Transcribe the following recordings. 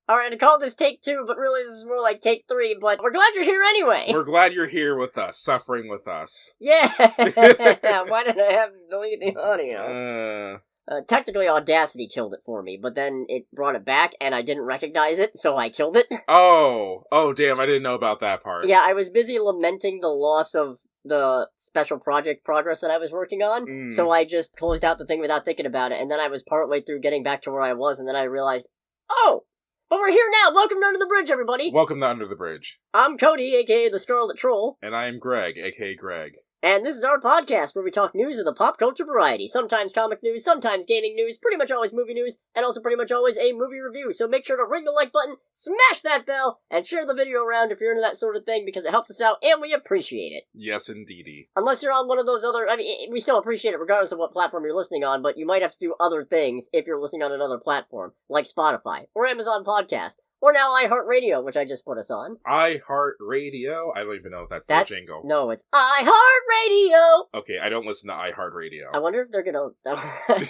Alright, I call this take 2, but really this is more like take 3, but we're glad you're here anyway! We're glad you're here with us, suffering with us. Yeah! Why did I have to delete the audio? Technically Audacity killed it for me, but then it brought it back, and I didn't recognize it, so I killed it. Oh damn, I didn't know about that part. Yeah, I was busy lamenting the loss of the special project progress that I was working on, so I just closed out the thing without thinking about it, and then I was partway through getting back to where I was, and then I realized, oh! But we're here now! Welcome to Under the Bridge, everybody! Welcome to Under the Bridge. I'm Cody, aka the Scarlet Troll. And I am Greg, aka Greg. And this is our podcast where we talk news of the pop culture variety. Sometimes comic news, sometimes gaming news, pretty much always movie news, and also pretty much always a movie review. So make sure to ring the like button, smash that bell, and share the video around if you're into that sort of thing, because it helps us out, and we appreciate it. Yes, indeedy. Unless you're on one of those other... I mean, we still appreciate it regardless of what platform you're listening on, but you might have to do other things if you're listening on another platform, like Spotify, or Amazon Podcast. Or now iHeartRadio, which I just put us on. iHeartRadio? I don't even know if that's the jingle. No, it's iHeartRadio! Okay, I don't listen to iHeartRadio. I wonder if they're gonna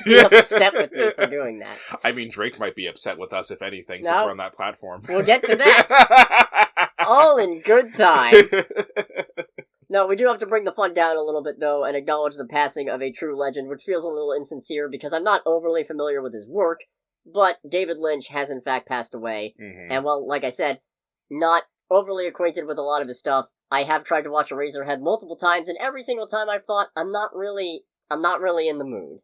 be upset with me for doing that. I mean, Drake might be upset with us, if anything, since we're on that platform. We'll get to that. All in good time. No, we do have to bring the fun down a little bit, though, and acknowledge the passing of a true legend, which feels a little insincere because I'm not overly familiar with his work. But David Lynch has in fact passed away, and well, like I said, not overly acquainted with a lot of his stuff. I have tried to watch Eraserhead multiple times, and every single time I've thought, I'm not really in the mood.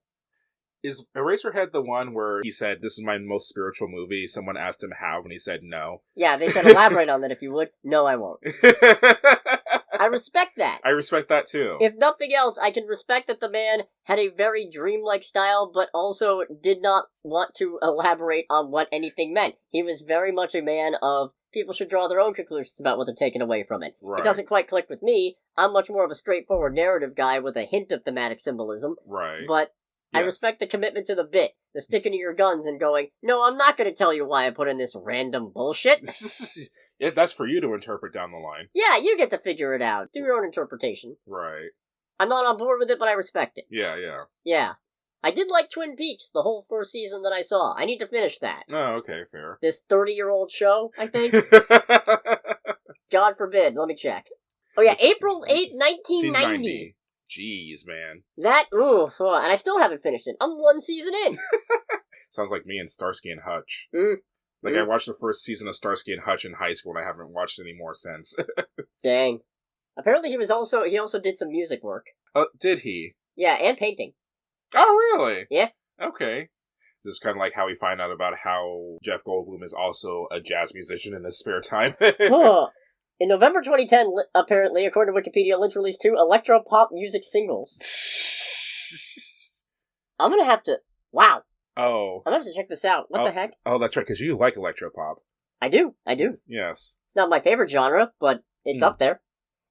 Is Eraserhead the one where he said, "This is my most spiritual movie"? Someone asked him how, and he said no. Yeah, they said, elaborate on that if you would. No, I won't. I respect that. I respect that too. If nothing else, I can respect that the man had a very dreamlike style, but also did not want to elaborate on what anything meant. He was very much a man of, people should draw their own conclusions about what they're taking away from it. Right. It doesn't quite click with me. I'm much more of a straightforward narrative guy with a hint of thematic symbolism. Right. But yes. I respect the commitment to the bit, the sticking to your guns and going, no, I'm not going to tell you why I put in this random bullshit. Yeah, that's for you to interpret down the line. Yeah, you get to figure it out. Do your own interpretation. Right. I'm not on board with it, but I respect it. Yeah. Yeah. I did like Twin Peaks, the whole first season that I saw. I need to finish that. Oh, okay, fair. This 30-year-old show, I think? God forbid. Let me check. Oh yeah, April 8, 1990. Jeez, man. That, and I still haven't finished it. I'm one season in. Sounds like me and Starsky and Hutch. I watched the first season of Starsky and Hutch in high school, and I haven't watched any more since. Dang. Apparently he also did some music work. Oh, did he? Yeah, and painting. Oh, really? Yeah. Okay. This is kind of like how we find out about how Jeff Goldblum is also a jazz musician in his spare time. In November 2010, apparently, according to Wikipedia, Lynch released 2 electro-pop music singles. I'm gonna have to... Wow. Oh. I'm gonna have to check this out. What the heck? Oh, that's right, because you like electropop. I do. Yes. It's not my favorite genre, but it's up there.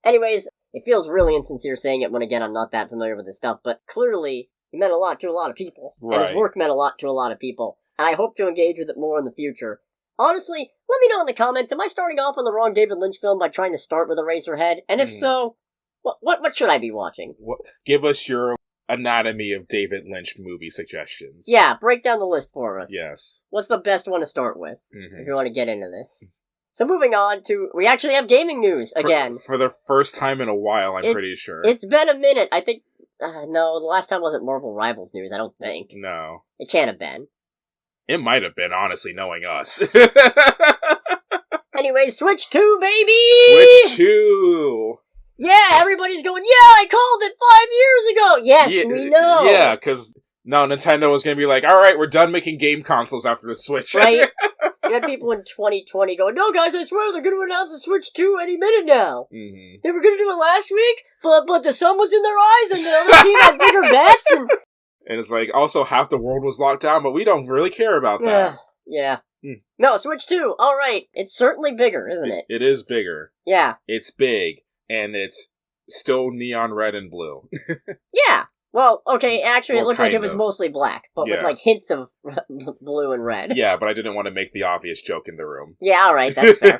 Anyways, it feels really insincere saying it when, again, I'm not that familiar with this stuff, but clearly, he meant a lot to a lot of people. Right. And his work meant a lot to a lot of people. And I hope to engage with it more in the future. Honestly, let me know in the comments, am I starting off on the wrong David Lynch film by trying to start with Eraserhead? And if so, what should I be watching? Give us your anatomy of David Lynch movie suggestions. Yeah, break down the list for us. Yes. What's the best one to start with, if you want to get into this? So moving on to, we actually have gaming news again. For the first time in a while, I'm pretty sure. It's been a minute. I think, no, the last time wasn't Marvel Rivals news, I don't think. No. It can't have been. It might have been, honestly, knowing us. Anyway, Switch 2, baby! Switch 2! Yeah, everybody's going, yeah, I called it 5 years ago! Yes, we know! Yeah, because now Nintendo was going to be like, alright, we're done making game consoles after the Switch. Right? You had people in 2020 going, no guys, I swear they're going to announce the Switch 2 any minute now. Mm-hmm. They were going to do it last week, but the sun was in their eyes and the other team had bigger bats and... And it's like, also half the world was locked down, but we don't really care about that. Yeah. No, Switch 2, alright. It's certainly bigger, isn't it? It is bigger. Yeah. It's big, and it's still neon red and blue. Yeah. Well, okay, actually it looked like it was mostly black, but with like hints of blue and red. Yeah, but I didn't want to make the obvious joke in the room. Yeah, alright, that's fair.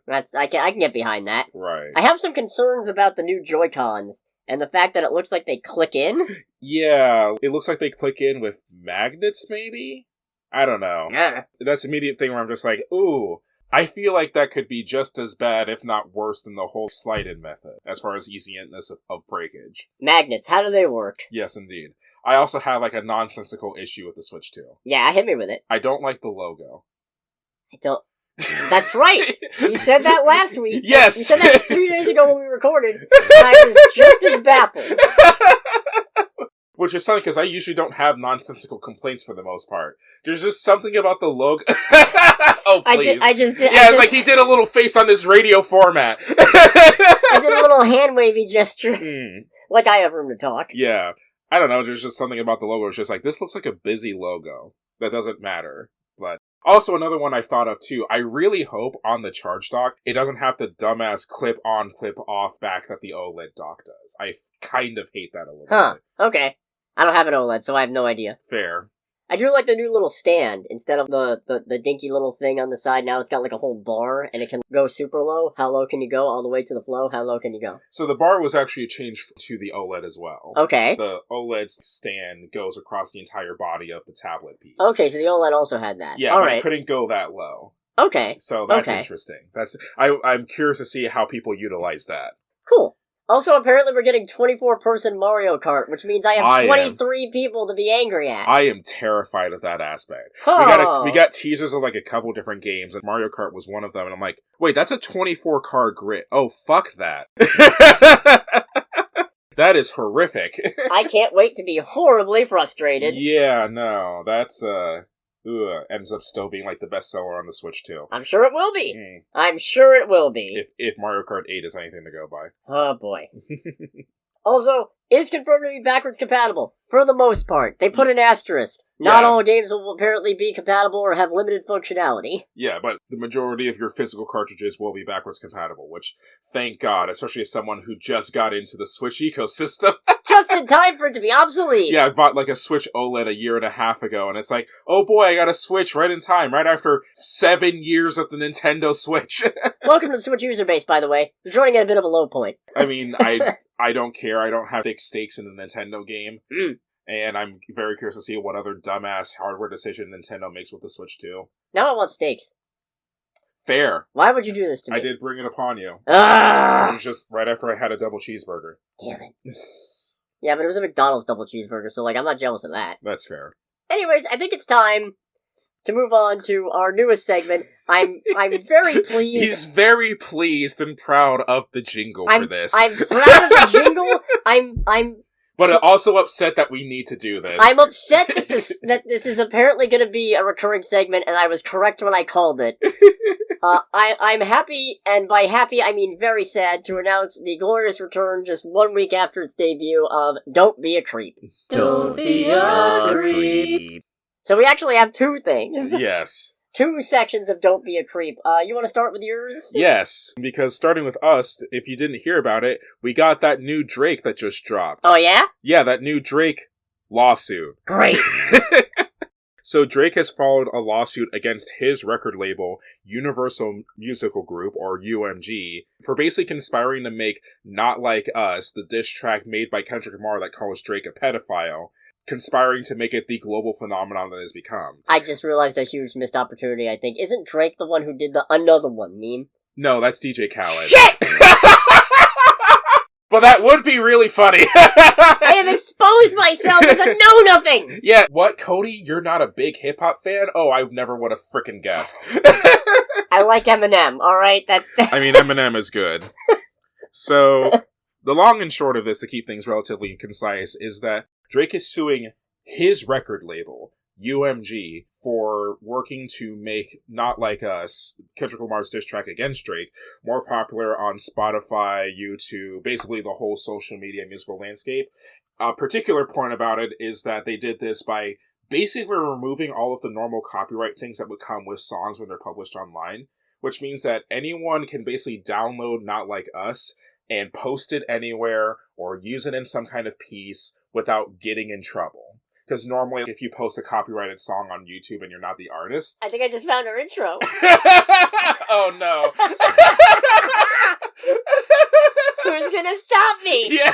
I can get behind that. Right. I have some concerns about the new Joy-Cons. And the fact that it looks like they click in? Yeah, it looks like they click in with magnets, maybe? I don't know. Yeah. That's the immediate thing where I'm just like, ooh, I feel like that could be just as bad, if not worse, than the whole slide-in method, as far as easiness of breakage. Magnets, how do they work? Yes, indeed. I also have, like, a nonsensical issue with the Switch 2. Yeah, hit me with it. I don't like the logo. I don't... That's right! You said that last week. Yes! You said that 2 days ago when we recorded, and I was just as baffled. Which is something, because I usually don't have nonsensical complaints for the most part. There's just something about the logo... Oh, please. I just did... Yeah, it's like he did a little face on this radio format. I did a little hand-wavy gesture. Like I have room to talk. Yeah. I don't know, there's just something about the logo. It's just like, this looks like a busy logo. That doesn't matter. But also another one I thought of too, I really hope on the charge dock, it doesn't have the dumbass clip-on, clip-off back that the OLED dock does. I kind of hate that a little bit. Okay. I don't have an OLED, so I have no idea. Fair. I do like the new little stand. Instead of the dinky little thing on the side, now it's got like a whole bar, and it can go super low. How low can you go? All the way to the flow? How low can you go? So the bar was actually changed to the OLED as well. Okay. The OLED stand goes across the entire body of the tablet piece. Okay, so the OLED also had that. Yeah, all but right. it couldn't go that low. Okay. So that's interesting. I'm curious to see how people utilize that. Cool. Also, apparently we're getting 24-person Mario Kart, which means I have 23 people to be angry at. I am terrified of that aspect. Oh. We got teasers of like a couple different games, and Mario Kart was one of them, and I'm like, wait, that's a 24-car grid. Oh, fuck that. That is horrific. I can't wait to be horribly frustrated. Yeah, no, that's, ends up still being like the bestseller on the Switch too. I'm sure it will be. I'm sure it will be. If Mario Kart 8 is anything to go by. Oh boy. Also, is confirmed to be backwards compatible, for the most part. They put an asterisk. Not all games will apparently be compatible or have limited functionality. Yeah, but the majority of your physical cartridges will be backwards compatible, which, thank God, especially as someone who just got into the Switch ecosystem. Just in time for it to be obsolete! Yeah, I bought like a Switch OLED a year and a half ago, and it's like, oh boy, I got a Switch right in time, right after 7 years of the Nintendo Switch. Welcome to the Switch user base, by the way. You're joining at a bit of a low point. I mean, I don't care. I don't have big stakes in the Nintendo game. And I'm very curious to see what other dumbass hardware decision Nintendo makes with the Switch 2. Now I want steaks. Fair. Why would you do this to me? I did bring it upon you. Ah! It was just right after I had a double cheeseburger. Damn it. Yeah, but it was a McDonald's double cheeseburger, so I'm not jealous of that. That's fair. Anyways, I think it's time to move on to our newest segment. I'm very pleased. He's very pleased and proud of the jingle for this. I'm proud of the jingle. I'm But also upset that we need to do this. I'm upset that this is apparently going to be a recurring segment, and I was correct when I called it. I'm happy, and by happy I mean very sad, to announce the glorious return just 1 week after its debut of Don't Be a Creep. Don't be a creep. So we actually have two things. Yes. Two sections of Don't Be a Creep. You want to start with yours? Yes, because starting with us, if you didn't hear about it, we got that new Drake that just dropped. Oh, yeah? Yeah, that new Drake lawsuit. Great. So Drake has filed a lawsuit against his record label, Universal Musical Group, or UMG, for basically conspiring to make Not Like Us, the diss track made by Kendrick Lamar that calls Drake a pedophile, conspiring to make it the global phenomenon that it has become. I just realized a huge missed opportunity, I think. Isn't Drake the one who did the Another One meme? No, that's DJ Khaled. Shit! But that would be really funny. I have exposed myself as a know-nothing! Yeah, what, Cody? You're not a big hip-hop fan? Oh, I never would have frickin' guessed. I like Eminem, alright? I mean, Eminem is good. So, the long and short of this, to keep things relatively concise, is that Drake is suing his record label, UMG, for working to make Not Like Us, Kendrick Lamar's diss track against Drake, more popular on Spotify, YouTube, basically the whole social media musical landscape. A particular point about it is that they did this by basically removing all of the normal copyright things that would come with songs when they're published online, which means that anyone can basically download Not Like Us and post it anywhere or use it in some kind of piece without getting in trouble. Because normally, if you post a copyrighted song on YouTube and you're not the artist... I think I just found our intro. Oh, no. Who's gonna stop me? Yeah.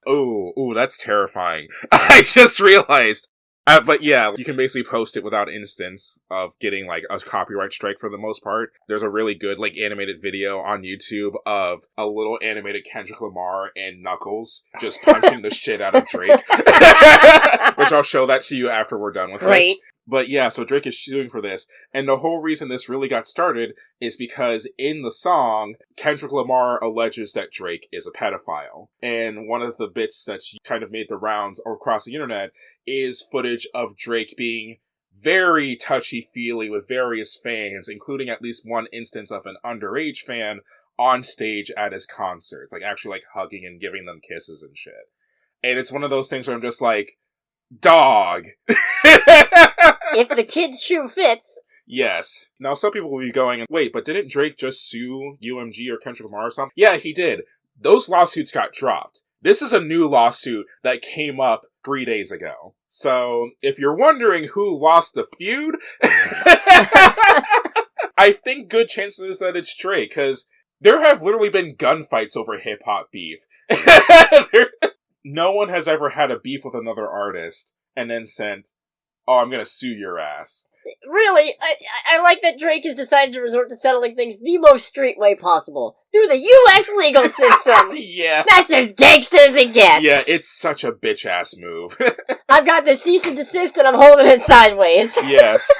Ooh, that's terrifying. I just realized But yeah, you can basically post it without instance of getting, like, a copyright strike for the most part. There's a really good, like, animated video on YouTube of a little animated Kendrick Lamar and Knuckles just punching the shit out of Drake. Which I'll show that to you after we're done with this. But yeah, so Drake is suing for this. And the whole reason this really got started is because in the song, Kendrick Lamar alleges that Drake is a pedophile. And one of the bits that kind of made the rounds across the internet is footage of Drake being very touchy-feely with various fans, including at least one instance of an underage fan on stage at his concerts. Like, actually, like, hugging and giving them kisses and shit. And it's one of those things where I'm just like, dog! If the kid's shoe fits. Yes. Now, some people will be going, wait, but didn't Drake just sue UMG or Kendrick Lamar or something? Yeah, he did. Those lawsuits got dropped. This is a new lawsuit that came up 3 days ago. So, if you're wondering who lost the feud, I think good chances that it's Drake, because there have literally been gunfights over hip-hop beef. No one has ever had a beef with another artist and then sent, oh, I'm gonna sue your ass. Really, I like that Drake has decided to resort to settling things the most street way possible. Through the U.S. legal system! Yeah. That's as gangsta as it gets! Yeah, it's such a bitch-ass move. I've got the cease and desist and I'm holding it sideways. Yes.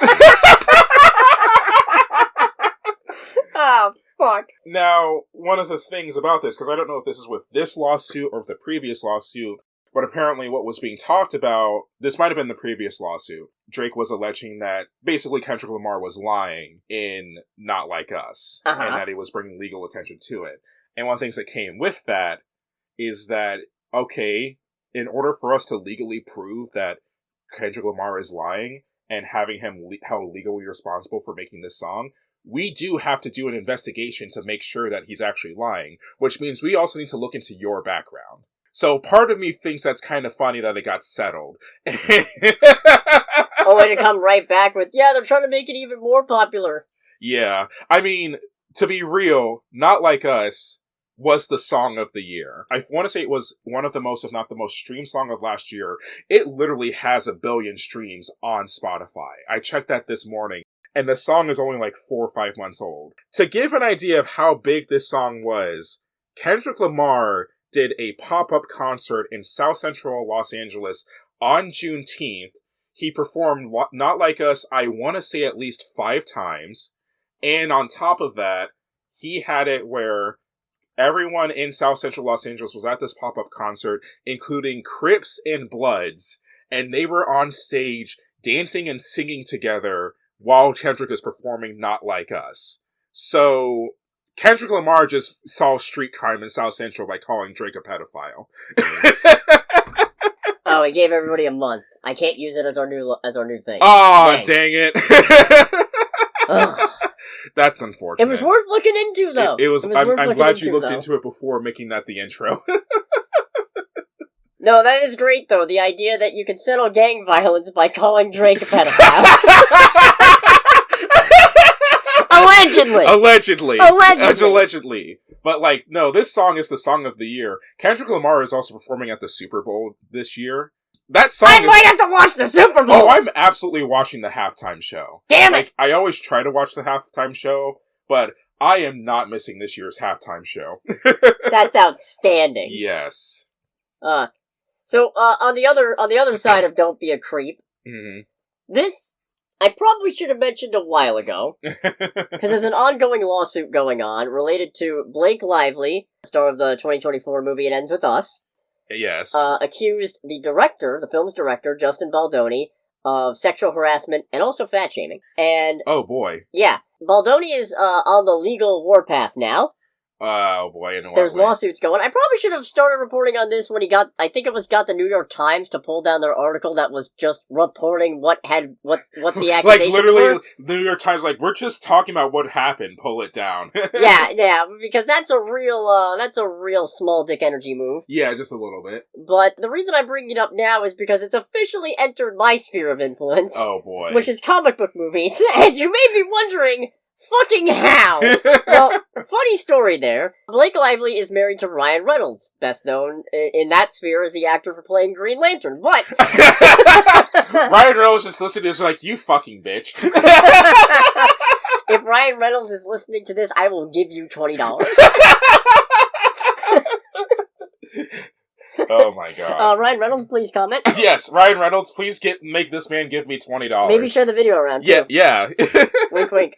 Oh, fuck. Now, one of the things about this, because I don't know if this is with this lawsuit or with the previous lawsuit, but apparently what was being talked about, this might have been the previous lawsuit. Drake was alleging that basically Kendrick Lamar was lying in Not Like Us, and that he was bringing legal attention to it. And one of the things that came with that is that, okay, in order for us to legally prove that Kendrick Lamar is lying and having him held legally responsible for making this song, we do have to do an investigation to make sure that he's actually lying, which means we also need to look into your background. So part of me thinks that's kind of funny that it got settled. Only to come right back with, yeah, they're trying to make it even more popular. Yeah. I mean, to be real, Not Like Us was the song of the year. I want to say it was one of the most, if not the most streamed song of last year. It literally has 1 billion streams on Spotify. I checked that this morning, and the song is only like 4 or 5 months old. To give an idea of how big this song was, Kendrick Lamar did a pop-up concert in South Central Los Angeles on Juneteenth. He performed Not Like Us, I want to say at least 5 times. And on top of that, he had it where everyone in South Central Los Angeles was at this pop-up concert, including Crips and Bloods. And they were on stage dancing and singing together while Kendrick is performing Not Like Us. So Kendrick Lamar just solved street crime in South Central by calling Drake a pedophile. Oh, he gave everybody a month. I can't use it as our new thing. Oh, dang it. That's unfortunate. It was worth looking into, though. It was I'm glad you looked into it before making that the intro. No, that is great, though. The idea that you can settle gang violence by calling Drake a pedophile. Allegedly. But, like, no, this song is the song of the year. Kendrick Lamar is also performing at the Super Bowl this year. That song might have to watch the Super Bowl! Oh, I'm absolutely watching the halftime show. Damn it! Like, I always try to watch the halftime show, but I am not missing this year's halftime show. That's outstanding. Yes. So, on the other side of Don't Be a Creep, this I probably should have mentioned a while ago, because there's an ongoing lawsuit going on related to Blake Lively, star of the 2024 movie It Ends With Us. Yes. Accused the film's director, Justin Baldoni, of sexual harassment and also fat shaming. And oh boy. Yeah. Baldoni is on the legal warpath now. Oh boy, there's lawsuits going. I probably should have started reporting on this when he got the New York Times to pull down their article that was just reporting what the accusations like literally were. The New York Times, like, we're just talking about what happened, pull it down. yeah, because that's a real small dick energy move. Yeah, just a little bit. But the reason I bring it up now is because it's officially entered my sphere of influence. Oh boy. Which is comic book movies. And you may be wondering, Fucking how? Well, funny story there. Blake Lively is married to Ryan Reynolds, best known in that sphere as the actor for playing Green Lantern, but... Ryan Reynolds just listening to this like, you fucking bitch. If Ryan Reynolds is listening to this, I will give you $20. Oh my god. Ryan Reynolds, please comment. Yes, Ryan Reynolds, please make this man give me $20. Maybe share the video around, too. Yeah. Wink, wink.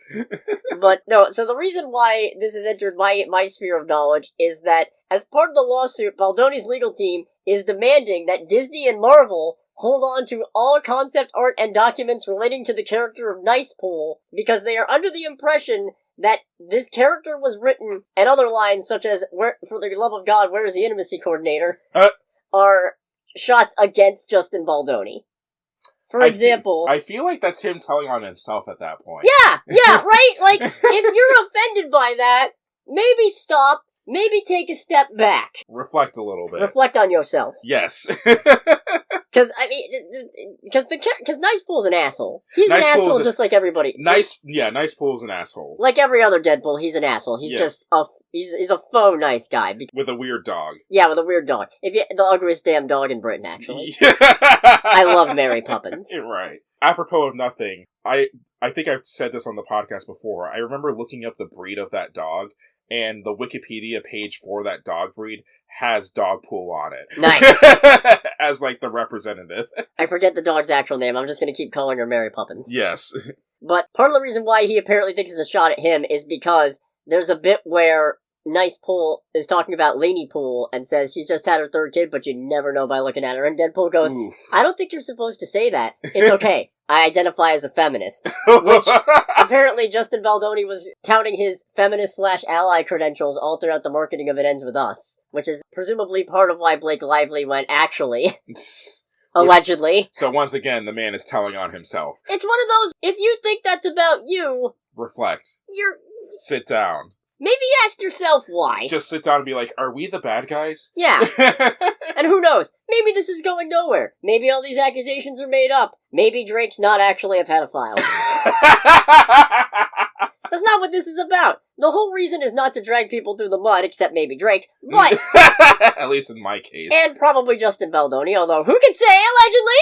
But, no, so the reason why this has entered my sphere of knowledge is that, as part of the lawsuit, Baldoni's legal team is demanding that Disney and Marvel hold on to all concept art and documents relating to the character of Nicepool, because they are under the impression that this character was written, and other lines such as, for the love of God, where is the intimacy coordinator, are shots against Justin Baldoni. For example... I feel like that's him telling on himself at that point. Yeah, right? Like, if you're offended by that, maybe stop, maybe take a step back. Reflect a little bit. Reflect on yourself. Yes. Because Nicepool's an asshole. He's an asshole just like everybody. Nicepool's an asshole. Like every other Deadpool, he's an asshole. He's just he's a faux nice guy. With a weird dog. Yeah, with a weird dog. The ugliest damn dog in Britain, actually. I love Mary Poppins. Right. Apropos of nothing, I think I've said this on the podcast before. I remember looking up the breed of that dog, and the Wikipedia page for that dog breed has Dogpool on it. Nice. As, like, the representative. I forget the dog's actual name. I'm just gonna keep calling her Mary Poppins. Yes. But part of the reason why he apparently thinks it's a shot at him is because there's a bit where Nicepool is talking about Laneypool and says she's just had her third kid, but you never know by looking at her. And Deadpool goes, Oof. I don't think you're supposed to say that. It's okay. I identify as a feminist. Which, apparently, Justin Baldoni was touting his feminist/ally credentials all throughout the marketing of It Ends With Us, which is presumably part of why Blake Lively went, actually. Allegedly. So once again, the man is telling on himself. It's one of those, if you think that's about you... Reflect. Sit down. Maybe ask yourself why. Just sit down and be like, are we the bad guys? Yeah. And who knows? Maybe this is going nowhere. Maybe all these accusations are made up. Maybe Drake's not actually a pedophile. That's not what this is about. The whole reason is not to drag people through the mud, except maybe Drake, but... At least in my case. And probably Justin Baldoni, although who can say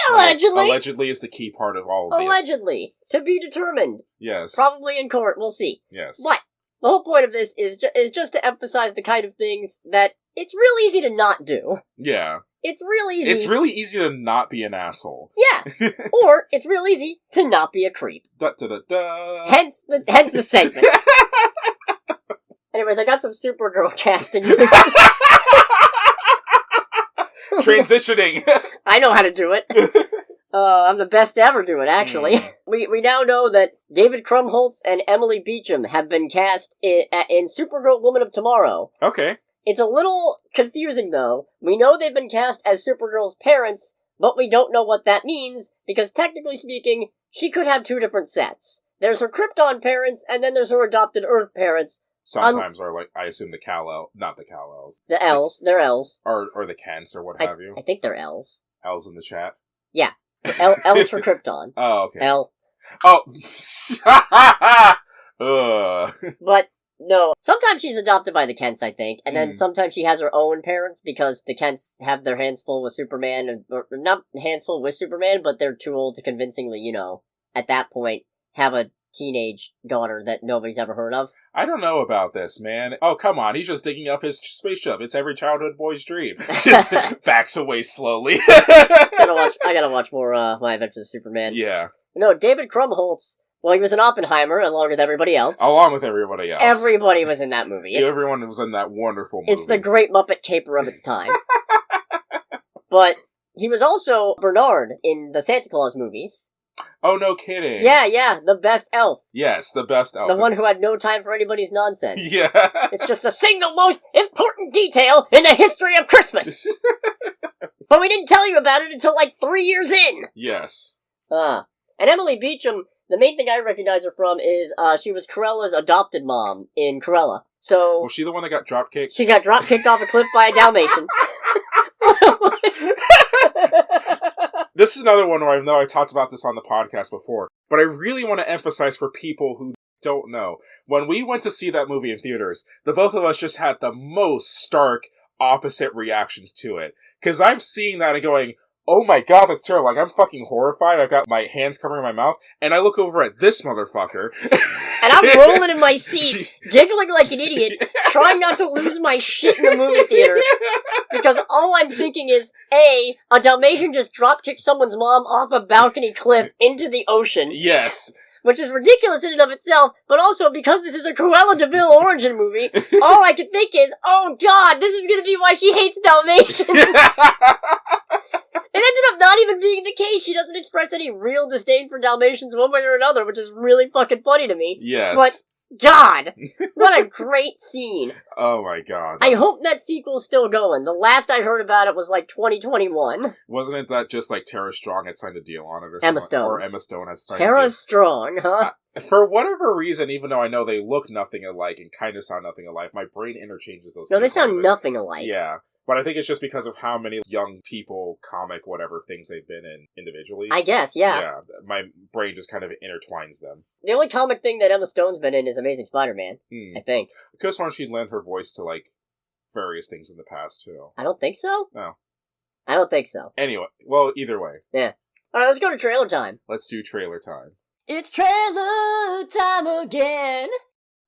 allegedly? Allegedly is the key part of all of this. Allegedly. To be determined. Yes. Probably in court, we'll see. Yes. But the whole point of this is just to emphasize the kind of things that it's real easy to not do. Yeah. It's real easy. It's really easy to not be an asshole. Yeah. Or it's real easy to not be a creep. Da-da-da-da. Hence the segment. Anyways, I got some Supergirl casting news. Transitioning. I know how to do it. I'm the best to ever do it, actually. We now know that David Krumholtz and Emily Beecham have been cast in Supergirl Woman of Tomorrow. Okay. It's a little confusing, though. We know they've been cast as Supergirl's parents, but we don't know what that means, because technically speaking, she could have two different sets. There's her Krypton parents, and then there's her adopted Earth parents. Sometimes are like, I assume the Kal-El, not the Kal-Els. The L's, they're L's. Or the Kents, or what have you. I think they're L's. L's in the chat? Yeah. L's for Krypton. Oh, okay. L. Oh. But, no. Sometimes she's adopted by the Kents, I think, and then sometimes she has her own parents, because the Kents have their hands full with Superman, or not hands full with Superman, but they're too old to convincingly, at that point, have a teenage daughter that nobody's ever heard of. I don't know about this, man. Oh, come on. He's just digging up his spaceship. It's every childhood boy's dream. Just backs away slowly. I gotta watch more, My Adventures of Superman. Yeah. No, David Krumholtz, well, he was in Oppenheimer, along with everybody else. Along with everybody else. Everybody was in that movie. Everyone was in that wonderful movie. It's the great Muppet caper of its time. But he was also Bernard in the Santa Claus movies. Oh, no kidding. Yeah, the best elf. Yes, the best elf. The one who had no time for anybody's nonsense. Yeah. It's just the single most important detail in the history of Christmas. But we didn't tell you about it until like 3 years in. Yes. And Emily Beecham, the main thing I recognize her from is she was Corella's adopted mom in Cruella. So was she the one that got drop kicked? She got drop kicked off a cliff by a Dalmatian. This is another one where I know I talked about this on the podcast before, but I really want to emphasize for people who don't know. When we went to see that movie in theaters, the both of us just had the most stark opposite reactions to it. Because I'm seeing that and going, oh my god, that's terrible. Like, I'm fucking horrified. I've got my hands covering my mouth. And I look over at this motherfucker. And I'm rolling in my seat, giggling like an idiot, trying not to lose my shit in the movie theater. Because all I'm thinking is, A, a Dalmatian just dropkicked someone's mom off a balcony cliff into the ocean. Yes. Which is ridiculous in and of itself, but also because this is a Cruella de Vil origin movie, all I can think is, oh god, this is gonna be why she hates Dalmatians! It ended up not even being the case. She doesn't express any real disdain for Dalmatians one way or another, which is really fucking funny to me. Yes. But, god! What a great scene. Oh my god. I hope that sequel's still going. The last I heard about it was like 2021. Wasn't it that just like Tara Strong had signed a deal on it or something? Emma Stone. Or Emma Stone had signed a Tara deal. Strong, huh? For whatever reason, even though I know they look nothing alike and kind of sound nothing alike, my brain interchanges those two. No, they sound nothing alike. Yeah. But I think it's just because of how many young people, comic, whatever things they've been in individually. I guess, yeah. Yeah, my brain just kind of intertwines them. The only comic thing that Emma Stone's been in is Amazing Spider-Man, I think. Because when she lent her voice to, like, various things in the past, too. I don't think so? No. I don't think so. Anyway, well, either way. Yeah. Alright, let's go to trailer time. Let's do trailer time. It's trailer time again.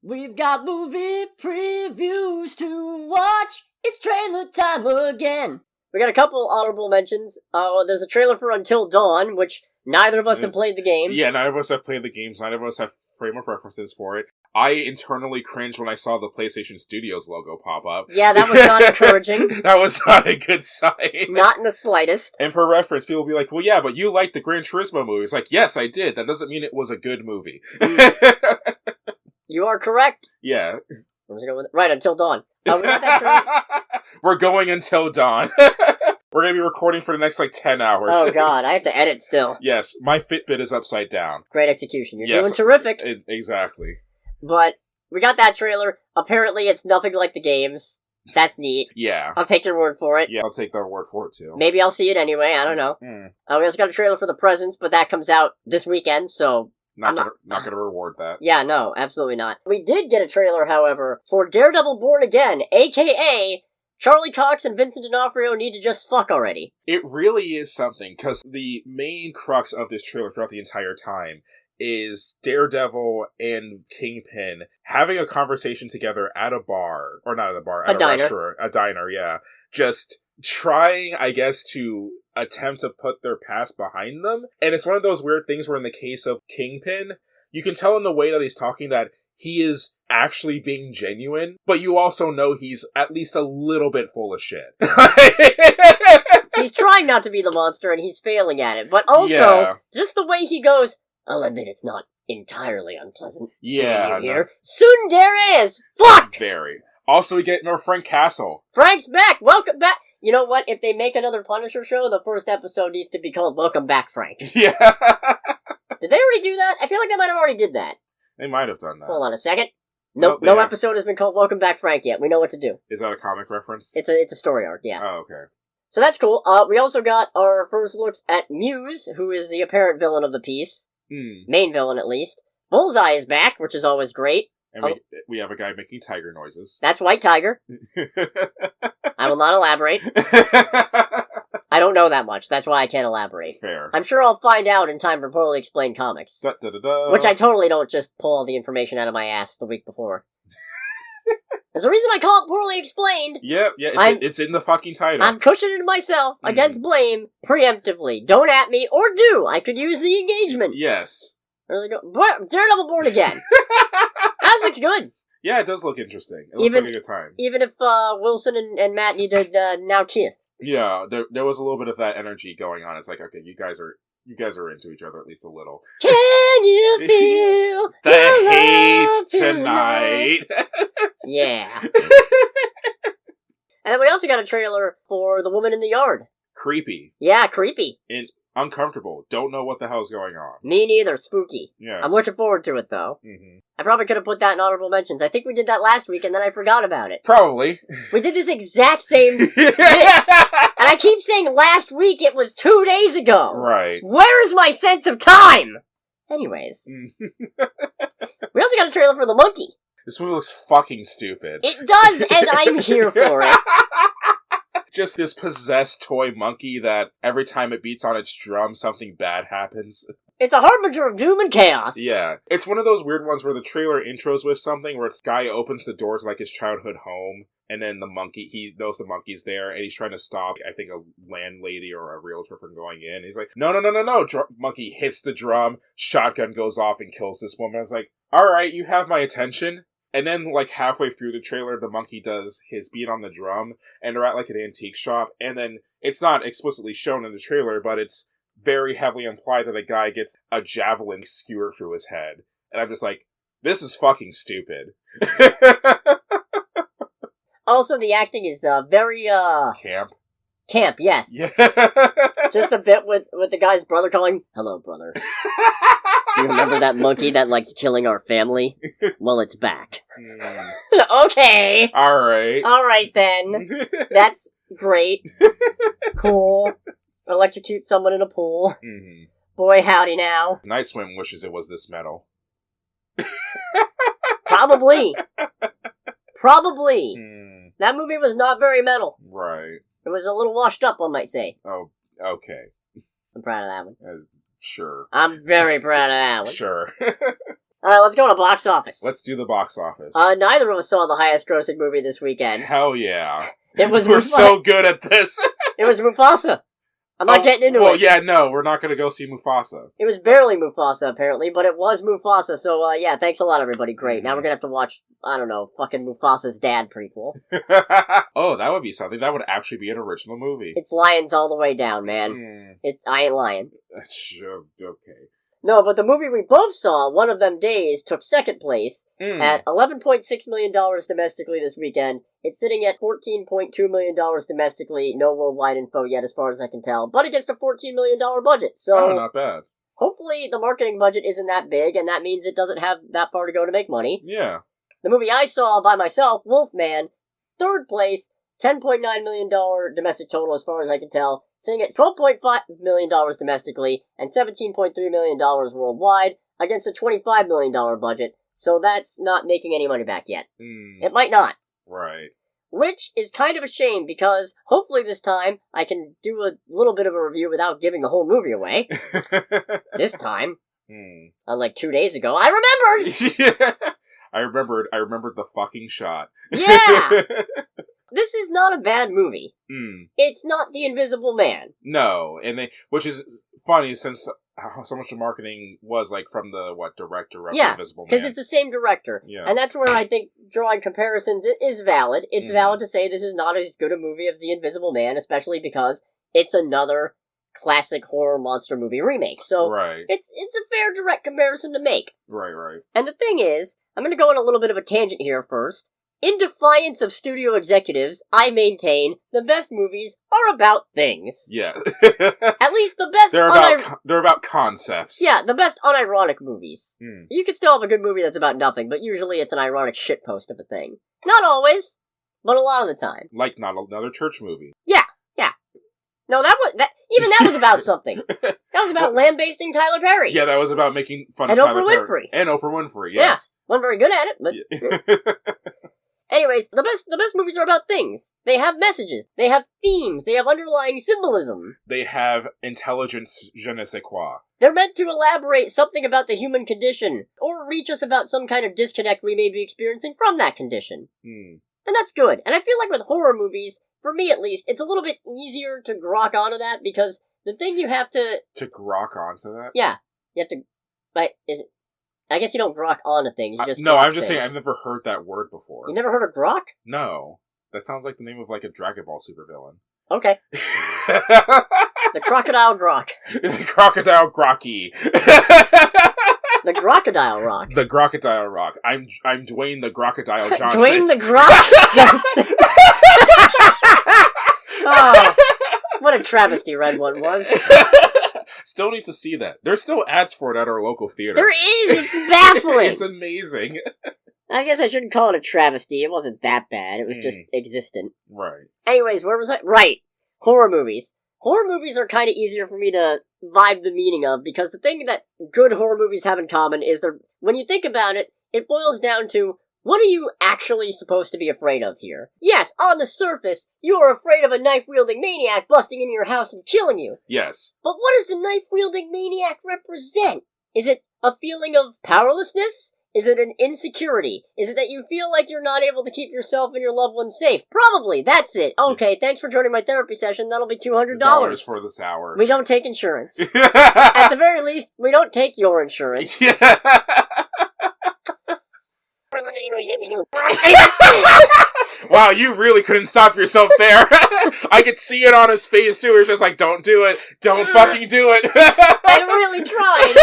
We've got movie previews to watch. It's trailer time again. We got a couple honorable mentions. There's a trailer for Until Dawn, which neither of us have played the game. Yeah, neither of us have played the games. Neither of us have frame of references for it. I internally cringed when I saw the PlayStation Studios logo pop up. Yeah, that was not encouraging. That was not a good sign. Not in the slightest. And for reference, people will be like, well, yeah, but you liked the Gran Turismo movie. It's like, yes, I did. That doesn't mean it was a good movie. You are correct. Yeah. Where's it going? Right, Until Dawn. We got that trailer. We're going until dawn. We're going to be recording for the next, 10 hours. Oh, God. I have to edit still. Yes, my Fitbit is upside down. Great execution. You're doing terrific. Exactly. But we got that trailer. Apparently, it's nothing like the games. That's neat. Yeah. I'll take your word for it. Yeah, I'll take their word for it, too. Maybe I'll see it anyway. I don't know. We also got a trailer for The Presents, but that comes out this weekend, so... Not gonna reward that. Yeah, no, absolutely not. We did get a trailer, however, for Daredevil Born Again, a.k.a. Charlie Cox and Vincent D'Onofrio need to just fuck already. It really is something, because the main crux of this trailer throughout the entire time is Daredevil and Kingpin having a conversation together at a bar, or not at a bar, at a restaurant, a diner, yeah. Just trying, I guess, to attempt to put their past behind them. And it's one of those weird things where in the case of Kingpin, you can tell in the way that he's talking that he is actually being genuine, but you also know he's at least a little bit full of shit. He's trying not to be the monster and he's failing at it, but also, just the way he goes, I'll admit it's not entirely unpleasant seeing you here. Tsundere is fuck! Very. Also, we get more Frank Castle. Frank's back! Welcome back! You know what? If they make another Punisher show, the first episode needs to be called Welcome Back, Frank. Yeah. Did they already do that? I feel like they might have already did that. They might have done that. Hold on a second. No episode has been called Welcome Back, Frank yet. We know what to do. Is that a comic reference? It's a story arc, yeah. Oh, okay. So that's cool. We also got our first looks at Muse, who is the apparent villain of the piece. Main villain, at least. Bullseye is back, which is always great. And we have a guy making tiger noises. That's White Tiger. I will not elaborate. I don't know that much. That's why I can't elaborate. Fair. I'm sure I'll find out in time for Poorly Explained Comics. Which I totally don't just pull all the information out of my ass the week before. There's a reason I call it Poorly Explained. Yeah, it's in the fucking title. I'm cushioning myself against blame preemptively. Don't at me, or do. I could use the engagement. Yes. Daredevil Born Again. That looks good. Yeah, it does look interesting. It looks like a good time. Even if Wilson and Matt need to now kiss. Yeah, there was a little bit of that energy going on. It's like, okay, you guys are into each other at least a little. Can you feel the hate tonight? Yeah. And then we also got a trailer for The Woman in the Yard. Creepy. Yeah, creepy. It's uncomfortable. Don't know what the hell's going on. Me neither. Spooky. Yes. I'm looking forward to it, though. Mm-hmm. I probably could have put that in honorable mentions. I think we did that last week, and then I forgot about it. Probably. We did this exact same bit. And I keep saying last week, it was 2 days ago. Right. Where is my sense of time? Anyways. We also also got a trailer for the monkey. This movie looks fucking stupid. It does, and I'm here for it. Just this possessed toy monkey that every time it beats on its drum, something bad happens. It's a harbinger of doom and chaos. Yeah. It's one of those weird ones where the trailer intros with something where this guy opens the door to, like, his childhood home, and then the monkey, he knows the monkey's there, and he's trying to stop, I think, a landlady or a realtor from going in. He's like, no. Monkey hits the drum, shotgun goes off and kills this woman. I was like, alright, you have my attention. And then, like, halfway through the trailer, the monkey does his beat on the drum, and they're at, like, an antique shop, and then it's not explicitly shown in the trailer, but it's very heavily implied that a guy gets a javelin skewered through his head. And I'm just like, this is fucking stupid. Also, the acting is very, Camp, yes. Yeah. Just a bit with the guy's brother calling, hello, brother. You remember that monkey that likes killing our family? Well, it's back. Okay. Alright then. That's great. Cool. Electrocute someone in a pool. Mm-hmm. Boy, howdy now. Night Swim wishes it was this metal. Probably. Mm. That movie was not very metal. Right. It was a little washed up, one might say. Oh, okay. I'm proud of that one. Sure. I'm very proud of that one. Sure. Alright, let's go to box office. Let's do the box office. Neither of us saw the highest grossing movie this weekend. Hell yeah. It was We're so good at this. It was Mufasa. I'm not getting into it. Well, yeah, no, we're not gonna go see Mufasa. It was barely Mufasa, apparently, but it was Mufasa, so, yeah, thanks a lot, everybody. Great. Now we're gonna have to watch, I don't know, fucking Mufasa's dad prequel. Oh, that would be something. That would actually be an original movie. It's lions all the way down, man. I ain't lying. Okay. No, but the movie we both saw, One of Them Days, took second place at $11.6 million domestically this weekend. It's sitting at $14.2 million domestically. No worldwide info yet, as far as I can tell. But it gets a $14 million budget, so... Oh, not bad. Hopefully the marketing budget isn't that big, and that means it doesn't have that far to go to make money. Yeah. The movie I saw by myself, Wolfman, third place, $10.9 million domestic total as far as I can tell, sitting at $12.5 million domestically and $17.3 million worldwide against a $25 million budget, so that's not making any money back yet. It might not. Right. Which is kind of a shame, because hopefully this time I can do a little bit of a review without giving the whole movie away. This time. Unlike 2 days ago. I remembered! Yeah. I remembered the fucking shot. Yeah! This is not a bad movie. It's not The Invisible Man. No, which is funny since so much of marketing was like from the director of The Invisible Man. Because it's the same director. Yeah. And that's where I think drawing comparisons is valid. It's valid to say this is not as good a movie of The Invisible Man, especially because it's another classic horror monster movie remake. So it's a fair direct comparison to make. Right. And the thing is, I'm going to go on a little bit of a tangent here first. In defiance of studio executives, I maintain the best movies are about things. Yeah. At least the best... They're about concepts. Yeah, the best unironic movies. You could still have a good movie that's about nothing, but usually it's an ironic shitpost of a thing. Not always, but a lot of the time. Like Not Another Church Movie. Yeah. No, that was about something. That was about lambasting Tyler Perry. Yeah, that was about making fun of Tyler Perry. And Oprah Winfrey, yes. Yeah, wasn't very good at it, but... Anyways, the best movies are about things. They have messages. They have themes. They have underlying symbolism. They have intelligence je ne sais quoi. They're meant to elaborate something about the human condition, or reach us about some kind of disconnect we may be experiencing from that condition. And that's good. And I feel like with horror movies, for me at least, it's a little bit easier to grok onto that, because the thing you have to... To grok onto that? Yeah. You have to... I guess you don't grok onto things, you just No, I'm just things. saying, I've never heard that word before. You never heard of grok? No. That sounds like the name of, like, a Dragon Ball supervillain. Okay. The Crocodile Grok. The Crocodile Grocky. The Crocodile Rock. The Crocodile Rock. I'm Dwayne the Crocodile Johnson. Dwayne the Grok Johnson. Oh, what a travesty Red One was. Still need to see that. There's still ads for it at our local theater. There is! It's baffling! It's amazing. I guess I shouldn't call it a travesty. It wasn't that bad. It was just existent. Right. Anyways, where was I? Right. Horror movies. Horror movies are kind of easier for me to vibe the meaning of, because the thing that good horror movies have in common is when you think about it, it boils down to, what are you actually supposed to be afraid of here? Yes, on the surface, you are afraid of a knife-wielding maniac busting into your house and killing you. Yes. But what does the knife-wielding maniac represent? Is it a feeling of powerlessness? Is it an insecurity? Is it that you feel like you're not able to keep yourself and your loved ones safe? Probably, that's it. Okay, thanks for joining my therapy session, that'll be $200. For this hour. We don't take insurance. At the very least, we don't take your insurance. Wow, you really couldn't stop yourself there. I could see it on his face too. It's just like, don't do it. Don't fucking do it. I really tried.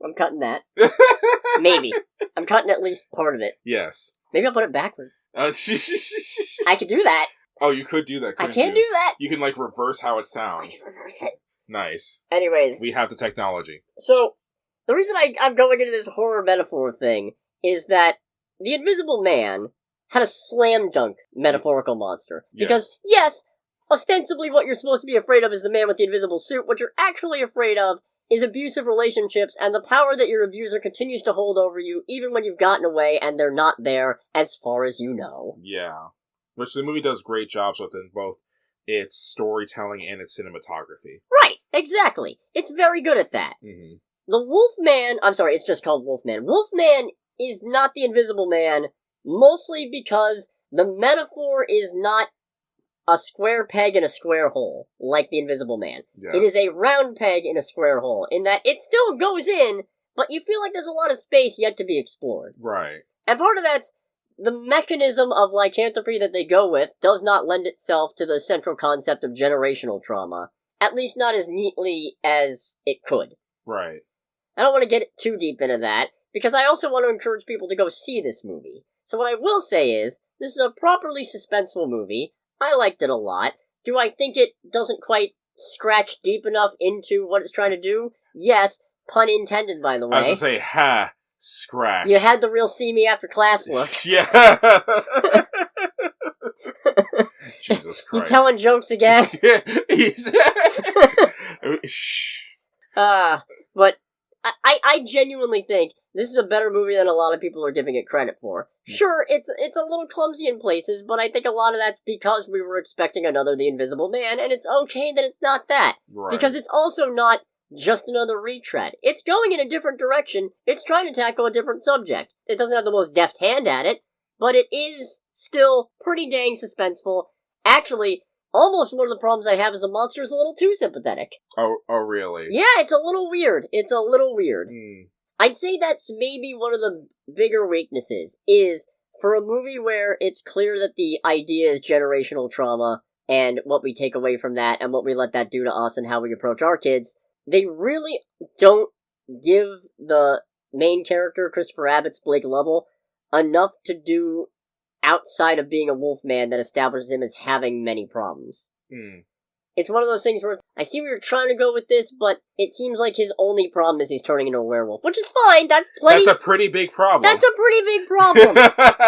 I'm cutting that. Maybe. I'm cutting at least part of it. Yes. Maybe I'll put it backwards. I could do that. Oh, you could do that, I can do that. You can, like, reverse how it sounds. I can reverse it. Nice. Anyways. We have the technology. So, the reason I'm going into this horror metaphor thing is that the Invisible Man had a slam dunk metaphorical monster. Yes. Because, yes, ostensibly what you're supposed to be afraid of is the man with the invisible suit. What you're actually afraid of is abusive relationships and the power that your abuser continues to hold over you even when you've gotten away and they're not there as far as you know. Yeah. Which the movie does great jobs with in both its storytelling and its cinematography. Right, exactly. It's very good at that. Mm-hmm. The Wolfman, I'm sorry, it's just called Wolfman. Wolfman is not the Invisible Man, mostly because the metaphor is not a square peg in a square hole, like the Invisible Man. Yes. It is a round peg in a square hole, in that it still goes in, but you feel like there's a lot of space yet to be explored. Right. And part of that's the mechanism of lycanthropy that they go with does not lend itself to the central concept of generational trauma, at least not as neatly as it could. Right. I don't want to get too deep into that, because I also want to encourage people to go see this movie. So what I will say is, this is a properly suspenseful movie. I liked it a lot. Do I think it doesn't quite scratch deep enough into what it's trying to do? Yes, pun intended, by the way. I was gonna say, scratch. You had the real see me after class look. Yeah. Jesus Christ. You telling jokes again? Shh. But I genuinely think this is a better movie than a lot of people are giving it credit for. Sure, it's a little clumsy in places, but I think a lot of that's because we were expecting another The Invisible Man, and it's okay that it's not that. Right. Because it's also not just another retread. It's going in a different direction, it's trying to tackle a different subject. It doesn't have the most deft hand at it, but it is still pretty dang suspenseful. Actually, almost one of the problems I have is the monster's a little too sympathetic. Oh, really? Yeah, it's a little weird. Mm. I'd say that's maybe one of the bigger weaknesses, is for a movie where it's clear that the idea is generational trauma, and what we take away from that, and what we let that do to us, and how we approach our kids, they really don't give the main character, Christopher Abbott's Blake Lovell, enough to do outside of being a wolfman that establishes him as having many problems. Mm. It's one of those things where I see where you're trying to go with this, but it seems like his only problem is he's turning into a werewolf, which is fine. That's a pretty big problem. That's a pretty big problem.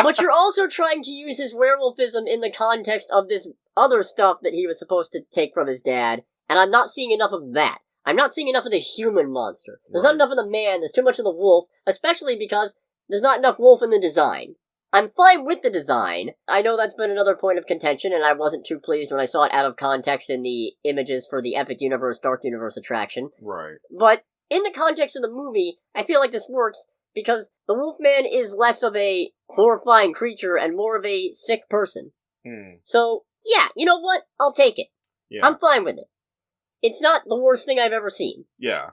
But you're also trying to use his werewolfism in the context of this other stuff that he was supposed to take from his dad, and I'm not seeing enough of that. I'm not seeing enough of the human monster. There's not enough of the man, there's too much of the wolf, especially because there's not enough wolf in the design. I'm fine with the design. I know that's been another point of contention, and I wasn't too pleased when I saw it out of context in the images for the Epic Universe, Dark Universe attraction. Right. But in the context of the movie, I feel like this works because the Wolfman is less of a horrifying creature and more of a sick person. Hmm. So, yeah, you know what? I'll take it. Yeah. I'm fine with it. It's not the worst thing I've ever seen. Yeah.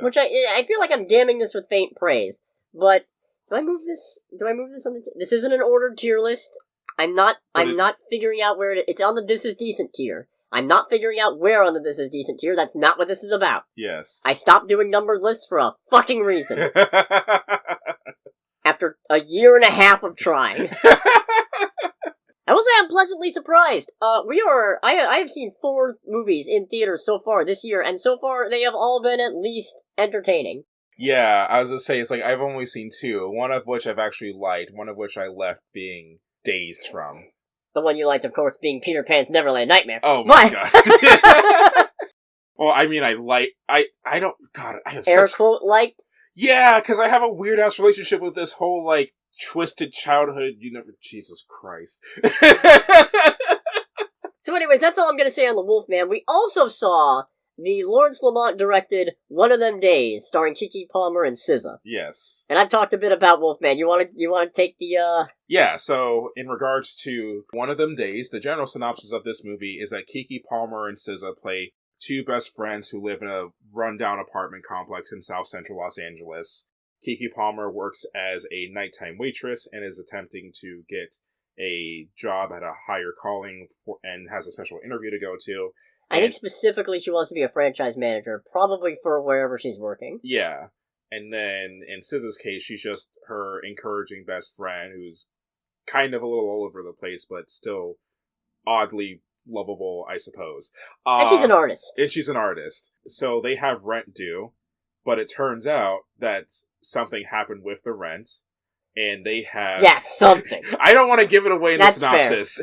Which I feel like I'm damning this with faint praise, but do I move this on the this isn't an ordered tier list. I'm not figuring out where it's on the This Is Decent tier. I'm not figuring out where on the This Is Decent tier. That's not what this is about. Yes. I stopped doing numbered lists for a fucking reason. After a year and a half of trying. I will say I'm pleasantly surprised. I have seen 4 movies in theaters so far this year, and so far they have all been at least entertaining. Yeah, I was gonna say, it's like, I've only seen 2, one of which I've actually liked, one of which I left being dazed from. The one you liked, of course, being Peter Pan's Neverland Nightmare. Oh my god. Well, I mean, I have Air such... quote liked? Yeah, because I have a weird-ass relationship with this whole, like, twisted childhood, Jesus Christ. So anyways, that's all I'm gonna say on The Wolfman. We also saw the Lawrence Lamont directed One of Them Days, starring Keke Palmer and SZA. Yes. And I've talked a bit about Wolfman. You wanna take the, Yeah, so in regards to One of Them Days, the general synopsis of this movie is that Keke Palmer and SZA play two best friends who live in a rundown apartment complex in South Central Los Angeles. Keke Palmer works as a nighttime waitress and is attempting to get a job at a higher calling and has a special interview to go to. I think specifically she wants to be a franchise manager, probably for wherever she's working. Yeah. And then in SZA's case, she's just her encouraging best friend who's kind of a little all over the place, but still oddly lovable, I suppose. And she's an artist. And she's an artist. So they have rent due, but it turns out that something happened with the rent. And they have... Yeah, something. I don't want to give it away in That's the synopsis.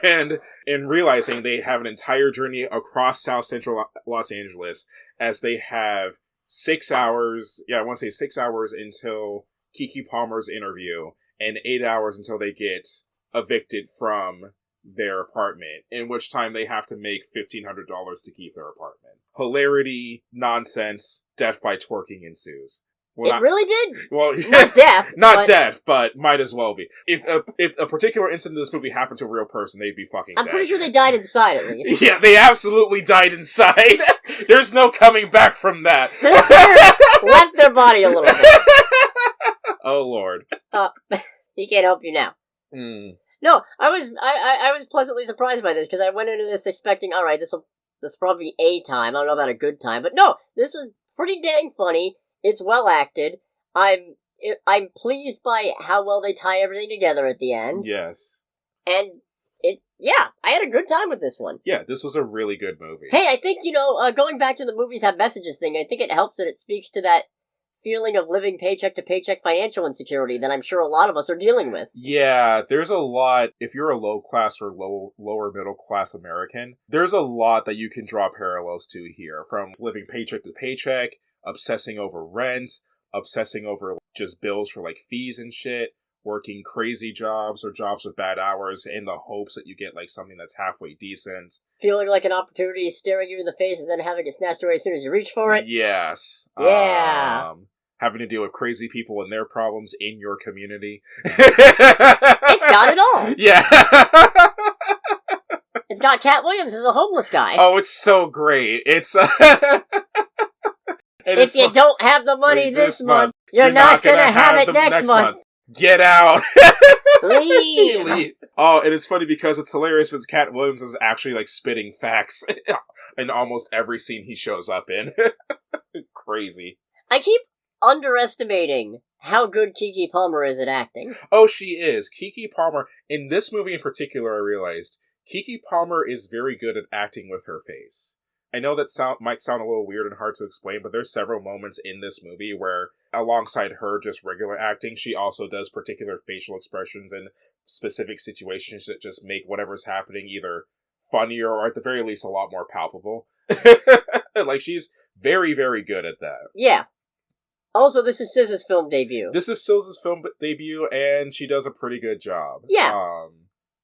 And in realizing they have an entire journey across South Central Los Angeles as they have 6 hours... Yeah, I want to say 6 hours until Keke Palmer's interview and 8 hours until they get evicted from their apartment, in which time they have to make $1,500 to keep their apartment. Hilarity, nonsense, death by twerking ensues. Well, really did? Well, not death. Not death, but might as well be. If a particular incident in this movie happened to a real person, they'd be fucking dead. I'm pretty sure they died inside, at least. Yeah, they absolutely died inside. There's no coming back from that. Their spirit left their body a little bit. Oh, Lord. He can't help you now. No, I was pleasantly surprised by this, because I went into this expecting, alright, this will probably be a time. I don't know about a good time. But no, this was pretty dang funny. It's well acted. I'm pleased by how well they tie everything together at the end. Yes. And I had a good time with this one. Yeah, this was a really good movie. Hey, I think, going back to the movies have messages thing, I think it helps that it speaks to that feeling of living paycheck to paycheck financial insecurity that I'm sure a lot of us are dealing with. Yeah, there's a lot, if you're a low class or lower middle class American, there's a lot that you can draw parallels to here, from living paycheck to paycheck, obsessing over rent, obsessing over just bills for like fees and shit, working crazy jobs or jobs with bad hours in the hopes that you get like something that's halfway decent. Feeling like an opportunity is staring you in the face and then having it snatched away as soon as you reach for it. Yes. Yeah. Having to deal with crazy people and their problems in your community. It's got it all. Yeah. It's got Cat Williams as a homeless guy. Oh, it's so great. It's if you don't have the money this month, you're not gonna have it next month. Get out. Leave. Oh, and it's funny because it's hilarious because Cat Williams is actually like spitting facts in almost every scene he shows up in. Crazy. I keep underestimating how good Keke Palmer is at acting. Oh, she is. Keke Palmer, in this movie in particular, I realized, Keke Palmer is very good at acting with her face. I know that might sound a little weird and hard to explain, but there's several moments in this movie where, alongside her just regular acting, she also does particular facial expressions in specific situations that just make whatever's happening either funnier or at the very least a lot more palpable. Like, she's very, very good at that. Yeah. Also, this is SZA's film debut. This is SZA's film debut, and she does a pretty good job. Yeah.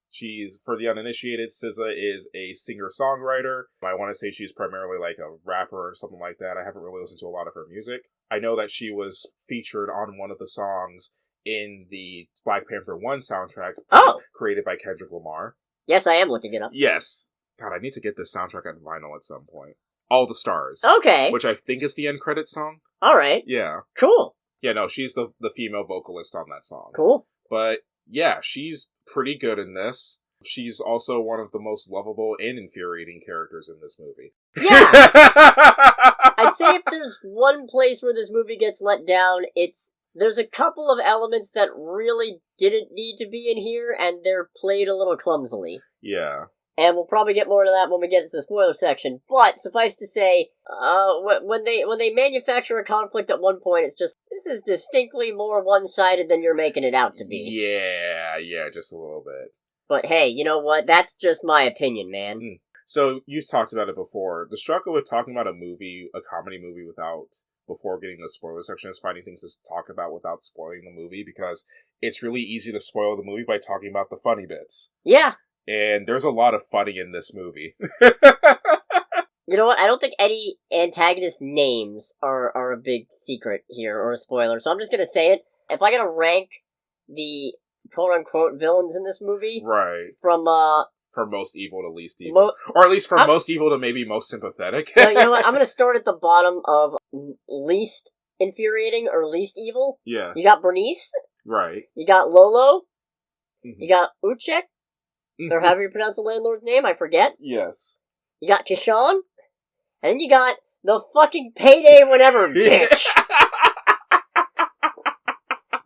She's, for the uninitiated, SZA is a singer-songwriter. I want to say she's primarily like a rapper or something like that. I haven't really listened to a lot of her music. I know that she was featured on one of the songs in the Black Panther 1 soundtrack created by Kendrick Lamar. Yes, I am looking it up. Yes. God, I need to get this soundtrack on vinyl at some point. All the Stars. Okay. Which I think is the end credit song. Alright. Yeah. Cool. Yeah, no, she's the female vocalist on that song. Cool. But yeah, she's pretty good in this. She's also one of the most lovable and infuriating characters in this movie. Yeah! I'd say if there's one place where this movie gets let down, there's a couple of elements that really didn't need to be in here, and they're played a little clumsily. Yeah. And we'll probably get more into that when we get to the spoiler section. But suffice to say, when they manufacture a conflict at one point, it's just, this is distinctly more one-sided than you're making it out to be. Yeah, just a little bit. But hey, you know what? That's just my opinion, man. So, you've talked about it before. The struggle with talking about a comedy movie without before getting to the spoiler section is finding things to talk about without spoiling the movie, because it's really easy to spoil the movie by talking about the funny bits. Yeah. And there's a lot of funny in this movie. You know what? I don't think any antagonist names are a big secret here, or a spoiler, so I'm just gonna say it. If I gotta rank the quote-unquote villains in this movie... Right. From most evil to least evil. Or at least from most evil to maybe most sympathetic. You know what? I'm gonna start at the bottom of least infuriating or least evil. Yeah. You got Bernice. Right. You got Lolo. Mm-hmm. You got Uchek. Or however you pronounce the landlord's name, I forget. Yes. You got Kishan. And then you got the fucking payday whenever bitch.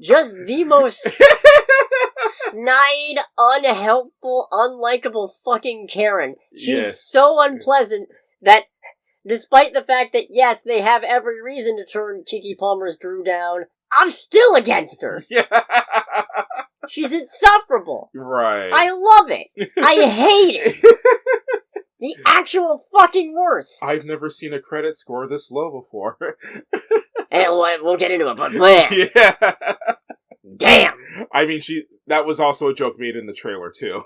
Just the most snide, unhelpful, unlikable fucking Karen. She's so unpleasant that, despite the fact that, yes, they have every reason to turn Keke Palmer's Drew down, I'm still against her. Yeah. She's insufferable. Right. I love it. I hate it. The actual fucking worst. I've never seen a credit score this low before. And we'll get into it, but man. Yeah. Damn. I mean, that was also a joke made in the trailer, too.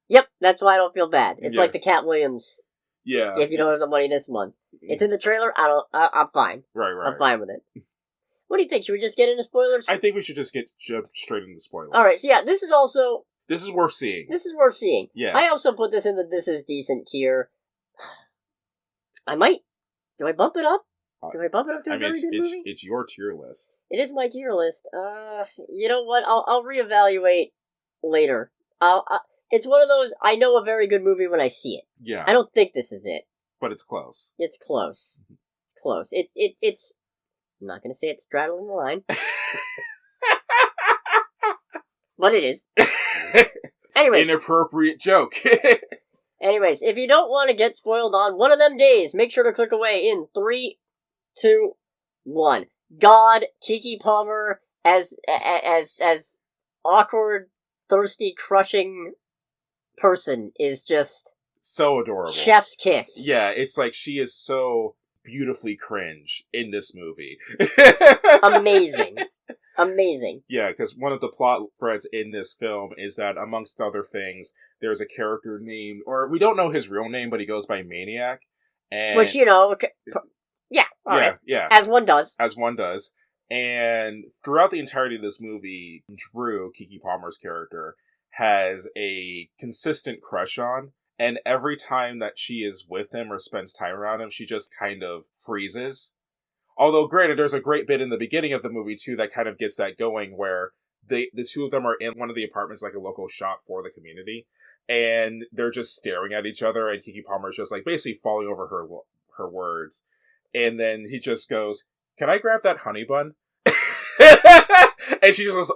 Yep, that's why I don't feel bad. It's like the Cat Williams. Yeah. If you don't have the money this month. It's in the trailer, I'm fine. Right. I'm fine with it. What do you think? Should we just get into spoilers? I think we should just jump straight into spoilers. Alright, so yeah, this is worth seeing. This is worth seeing. Yes. I also put this in the This Is Decent tier. I might. Do I bump it up? Do I bump it up to a very good movie? It's your tier list. It is my tier list. You know what? I'll reevaluate later. It's one of those, I know a very good movie when I see it. Yeah. I don't think this is it. But it's close. It's close. It's close. It's I'm not gonna say it's straddling the line. But it is. Anyways. Inappropriate joke. Anyways, if you don't want to get spoiled on one of them days, make sure to click away in 3, 2, 1. God, Keke Palmer as awkward, thirsty, crushing person is just so adorable. Chef's kiss. Yeah, it's like she is so beautifully cringe in this movie. Amazing. Amazing. Yeah, because one of the plot threads in this film is that, amongst other things, there's a character named, or we don't know his real name, but he goes by Maniac. And which, you know, yeah, alright. Yeah. As one does. And throughout the entirety of this movie, Drew, Keke Palmer's character, has a consistent crush on, and every time that she is with him or spends time around him, she just kind of freezes. Although, granted, there's a great bit in the beginning of the movie, too, that kind of gets that going, where the two of them are in one of the apartments, like a local shop for the community, and they're just staring at each other, and Keke Palmer's just, like, basically falling over her words. And then he just goes, "Can I grab that honey bun?" And she just goes,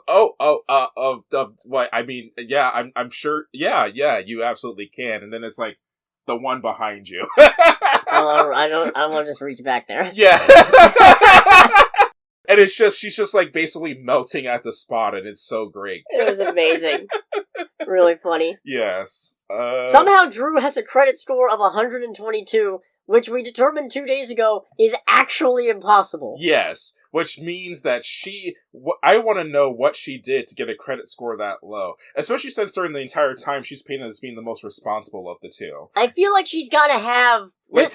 what? I mean, yeah, I'm sure, yeah, you absolutely can. And then it's like, the one behind you. I don't want to just reach back there. Yeah. And she's just like basically melting at the spot, and it's so great. It was amazing. Really funny. Yes. Somehow Drew has a credit score of 122, which we determined 2 days ago is actually impossible. Yes. Which means that I want to know what she did to get a credit score that low. Especially since during the entire time she's painted as being the most responsible of the two. I feel like she's gotta have...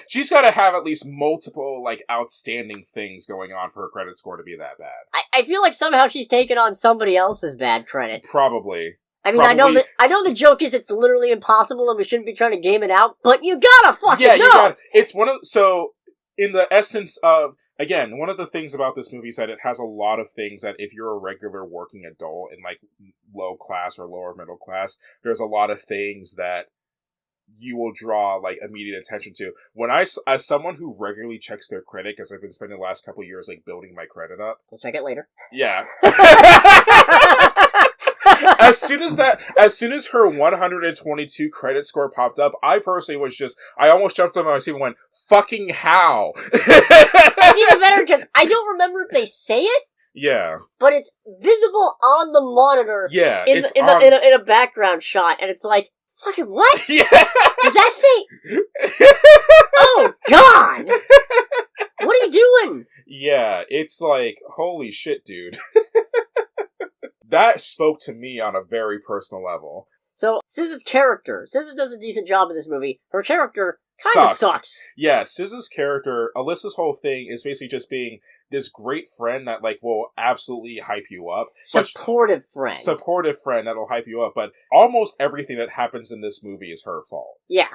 she's gotta have at least multiple, outstanding things going on for her credit score to be that bad. I feel like somehow she's taken on somebody else's bad credit. Probably. I mean, I know the joke is it's literally impossible and we shouldn't be trying to game it out, but you gotta fucking know! It's so, in the essence of... Again, one of the things about this movie is that it has a lot of things that if you're a regular working adult in, low class or lower middle class, there's a lot of things that you will draw, immediate attention to. When as someone who regularly checks their credit, because I've been spending the last couple of years, building my credit up. We'll check it later. Yeah. As soon as her 122 credit score popped up, I personally I almost jumped on my seat and went, fucking how? It's even better because I don't remember if they say it. Yeah. But it's visible on the monitor. Yeah. In a background shot, and it's like, fucking what? Yeah. Does that say? Oh, God! What are you doing? Yeah, it's like, holy shit, dude. That spoke to me on a very personal level. So, SZA's character. SZA does a decent job in this movie. Her character kinda sucks. Yeah, SZA's character, Alyssa's whole thing is basically just being this great friend that, like, will absolutely hype you up. Supportive friend. Supportive friend that'll hype you up, but almost everything that happens in this movie is her fault. Yeah.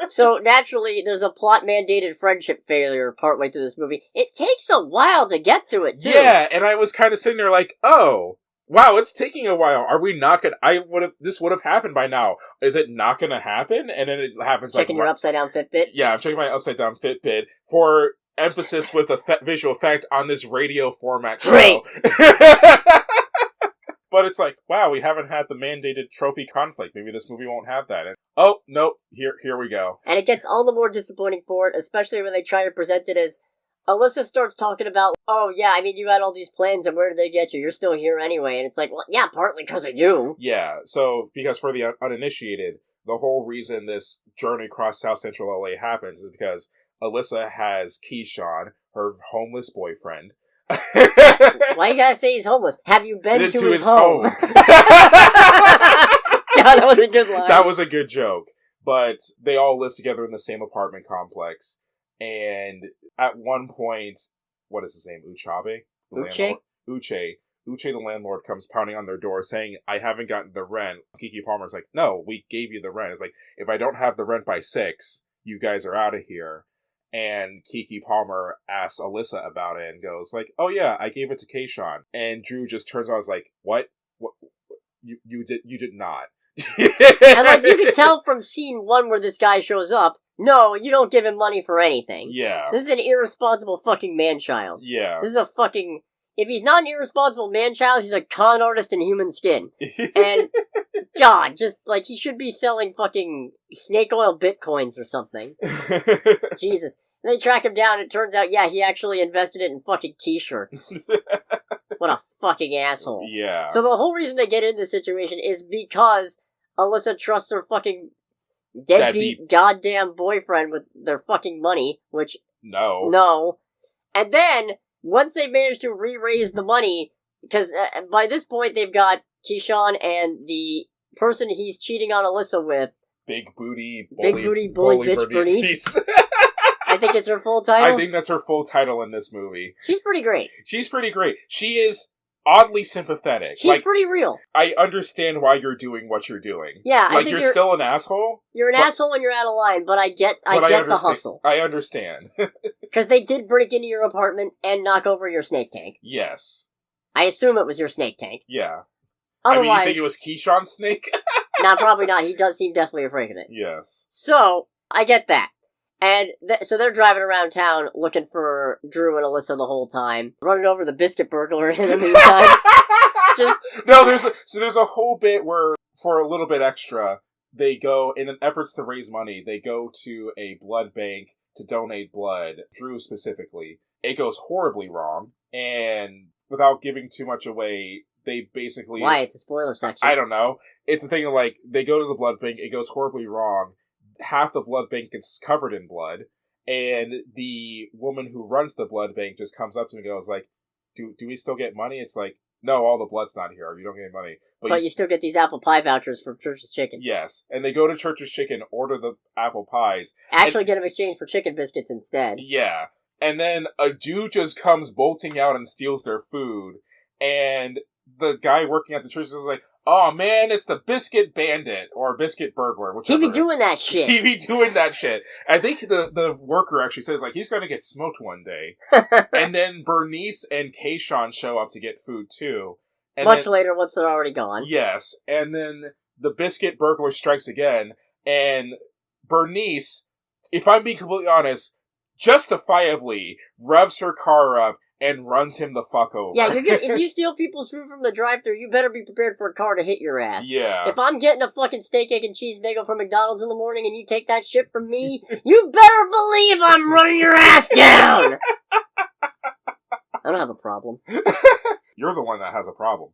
So, naturally, there's a plot-mandated friendship failure partway through this movie. It takes a while to get to it, too. Yeah, and I was kind of sitting there like, oh, wow, it's taking a while. Are we not gonna... This would have happened by now. Is it not gonna happen? And then it happens Checking your upside-down Fitbit? Yeah, I'm checking my upside-down Fitbit for emphasis with a visual effect on this radio format show. Great! But it's like, wow, we haven't had the mandated tropey conflict. Maybe this movie won't have that. And, oh, nope, here we go. And it gets all the more disappointing for it, especially when they try to present it as... Alyssa starts talking about, oh yeah, I mean, you had all these plans, and where did they get you? You're still here anyway. And it's like, well, yeah, partly because of you. Yeah, so, because for the uninitiated, the whole reason this journey across South Central LA happens is because Alyssa has Keyshawn, her homeless boyfriend. Why you gotta say he's homeless? Have you been to his home? God, that was a good line. That was a good joke. But they all live together in the same apartment complex. And at one point, what is his name? Uchabe? Uche, the landlord, comes pounding on their door saying, I haven't gotten the rent. Keke Palmer's like, no, we gave you the rent. It's like, if I don't have the rent by 6, you guys are out of here. And Keke Palmer asks Alyssa about it and goes like, oh yeah, I gave it to Keyshawn. And Drew just turns around and is like, what? You did not. And like, you can tell from scene 1 where this guy shows up, no, you don't give him money for anything. Yeah. This is an irresponsible fucking man-child. Yeah. This is a fucking... If he's not an irresponsible man-child, he's a con artist in human skin. And, God, just, like, he should be selling fucking snake oil bitcoins or something. Jesus. And they track him down, and it turns out, yeah, he actually invested it in fucking t-shirts. What a fucking asshole. Yeah. So the whole reason they get in this situation is because Alyssa trusts her fucking deadbeat goddamn boyfriend with their fucking money, which... No. And then... Once they manage to re-raise the money, because by this point they've got Keyshawn and the person he's cheating on Alyssa with, Big booty bully bitch Bernice. I think it's her full title. I think that's her full title in this movie. She's pretty great. She is oddly sympathetic. She's pretty real. I understand why you're doing what you're doing. Yeah, like, you're still an asshole. You're an asshole and you're out of line, but I get the hustle. I understand. Because they did break into your apartment and knock over your snake tank. Yes. I assume it was your snake tank. Yeah. Otherwise, I mean, you think it was Keyshawn's snake? Nah, probably not. He does seem deathly afraid of it. Yes. So, I get that. And so they're driving around town looking for Drew and Alyssa the whole time, running over the biscuit burglar in the meantime. There's a whole bit where, for a little bit extra, they go, in an efforts to raise money, they go to a blood bank to donate blood, Drew specifically. It goes horribly wrong, and without giving too much away, they basically... Why? It's a spoiler section. I don't know. It's a thing of, like, they go to the blood bank, it goes horribly wrong, half the blood bank gets covered in blood, and the woman who runs the blood bank just comes up to me and goes, like, do we still get money? It's like, no, all the blood's not here, you don't get any money. But you still get these apple pie vouchers from Church's Chicken. Yes, and they go to Church's Chicken, order the apple pies. Actually get them exchanged for chicken biscuits instead. Yeah, and then a dude just comes bolting out and steals their food, and the guy working at the church is like, oh man, it's the biscuit bandit, or biscuit burglar, whichever. He be doing that shit. I think the worker actually says, like, he's gonna get smoked one day. And then Bernice and Keyshawn show up to get food too. And Much later, once they're already gone. Yes, and then the biscuit burglar strikes again, and Bernice, if I'm being completely honest, justifiably revs her car up and runs him the fuck over. Yeah, if you steal people's food from the drive-thru, you better be prepared for a car to hit your ass. Yeah. If I'm getting a fucking steak, egg, and cheese bagel from McDonald's in the morning and you take that shit from me, you better believe I'm running your ass down! I don't have a problem. You're the one that has a problem.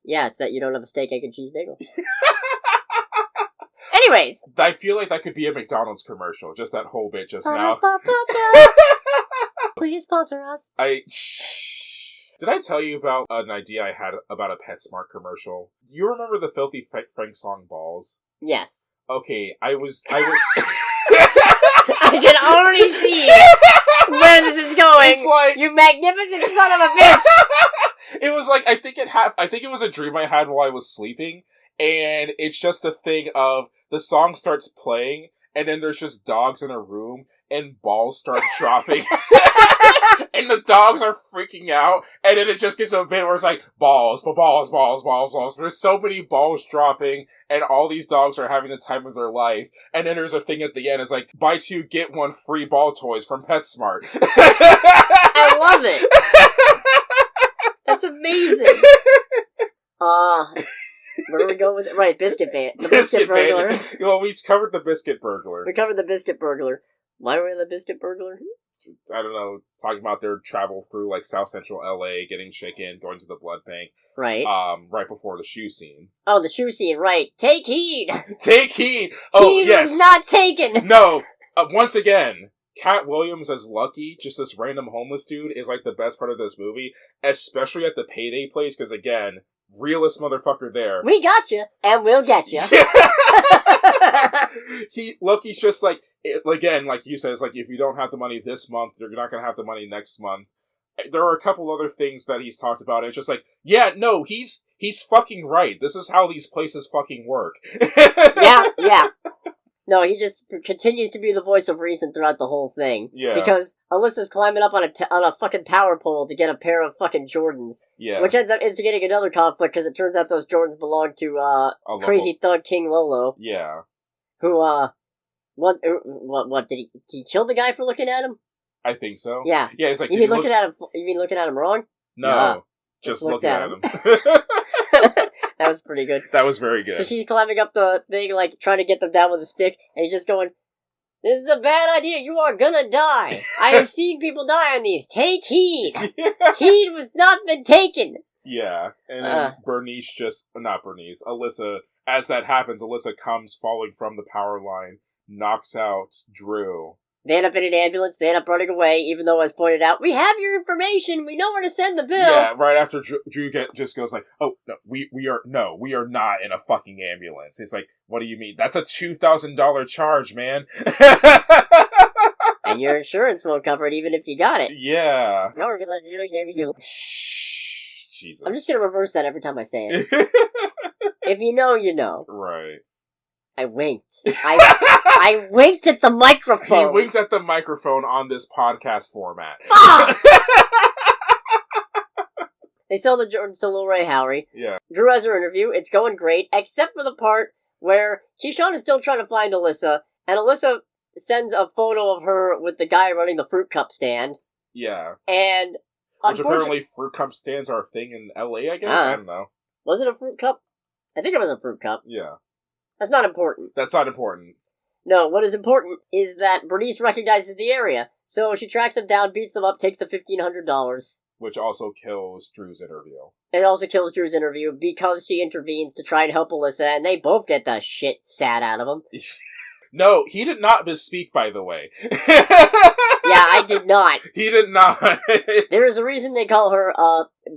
Yeah, it's that you don't have a steak, egg, and cheese bagel. Anyways. I feel like that could be a McDonald's commercial, just that whole bit just now. Please sponsor us. Did I tell you about an idea I had about a PetSmart commercial? You remember the Filthy Frank song Balls? Yes. Okay, I was I can already see where this is going. It's like, you magnificent son of a bitch. It was like, I think it was a dream I had while I was sleeping, and it's just a thing of the song starts playing, and then there's just dogs in a room, and balls start dropping. And the dogs are freaking out, and then it just gets a bit where it's like, balls. There's so many balls dropping, and all these dogs are having the time of their life. And then there's a thing at the end, it's like, buy 2, get 1 free ball toys from PetSmart. I love it. That's amazing. Where do we go with it? Right, Biscuit Band. The Biscuit Burglar. Well, we covered the Biscuit Burglar. We covered the Biscuit Burglar. Why are we the Biscuit Burglar? I don't know, talking about their travel through, like, South Central LA, getting chicken, going to the blood bank. Right. Right before the shoe scene. Oh, the shoe scene, right. Take heed! Take heed! Oh, heed yes! was not taken! No! Once again, Cat Williams as Lucky, just this random homeless dude, is, like, the best part of this movie, especially at the payday place, because, again, realest motherfucker there. We got you, and we'll get you. Lucky's just like, again, like you said, it's like, if you don't have the money this month, you're not gonna have the money next month. There are a couple other things that he's talked about, and it's just like, yeah, no, he's fucking right. This is how these places fucking work. Yeah. No, he just continues to be the voice of reason throughout the whole thing. Yeah. Because Alyssa's climbing up on a fucking power pole to get a pair of fucking Jordans. Yeah. Which ends up instigating another conflict, because it turns out those Jordans belong to, crazy thug King Lolo. Yeah. Who, what, did he kill the guy for looking at him? I think so. Yeah. Yeah, it's like, You mean looking at him wrong? No. Just looking at him. That was pretty good. That was very good. So she's climbing up the thing, like, trying to get them down with a stick, and he's just going, "This is a bad idea, you are gonna die. I have seen people die on these. Take heed. Heed was not been taken." Yeah, and then Alyssa, as that happens, Alyssa comes falling from the power line, knocks out Drew. They end up in an ambulance, they end up running away, even though, as pointed out, we have your information, we know where to send the bill. Yeah, right after Drew just goes like, "Oh, no, we are not in a fucking ambulance." He's like, "What do you mean? That's a $2,000 charge, man." And your insurance won't cover it even if you got it. Yeah. Jesus. I'm just gonna reverse that every time I say it. If you know, you know. Right. I winked. I winked at the microphone. He winked at the microphone on this podcast format. Ah! They sell the Jordans to Lil Ray Howery. Yeah. Drew has her interview. It's going great, except for the part where Keyshawn is still trying to find Alyssa, and Alyssa sends a photo of her with the guy running the fruit cup stand. Yeah. And which apparently fruit cup stands are a thing in LA, I guess? I don't know. Was it a fruit cup? I think it was a fruit cup. Yeah. That's not important. That's not important. No, what is important is that Bernice recognizes the area, so she tracks them down, beats them up, takes the $1,500. Which also kills Drew's interview. It also kills Drew's interview because she intervenes to try and help Alyssa, and they both get the shit sat out of them. No, he did not misspeak, by the way. Yeah, I did not. He did not. There is a reason they call her,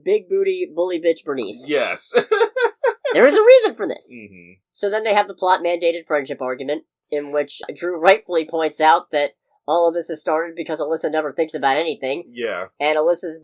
Big Booty Bully Bitch Bernice. Yes. There is a reason for this. Mm-hmm. So then they have the plot-mandated friendship argument, in which Drew rightfully points out that all of this has started because Alyssa never thinks about anything. Yeah. And Alyssa's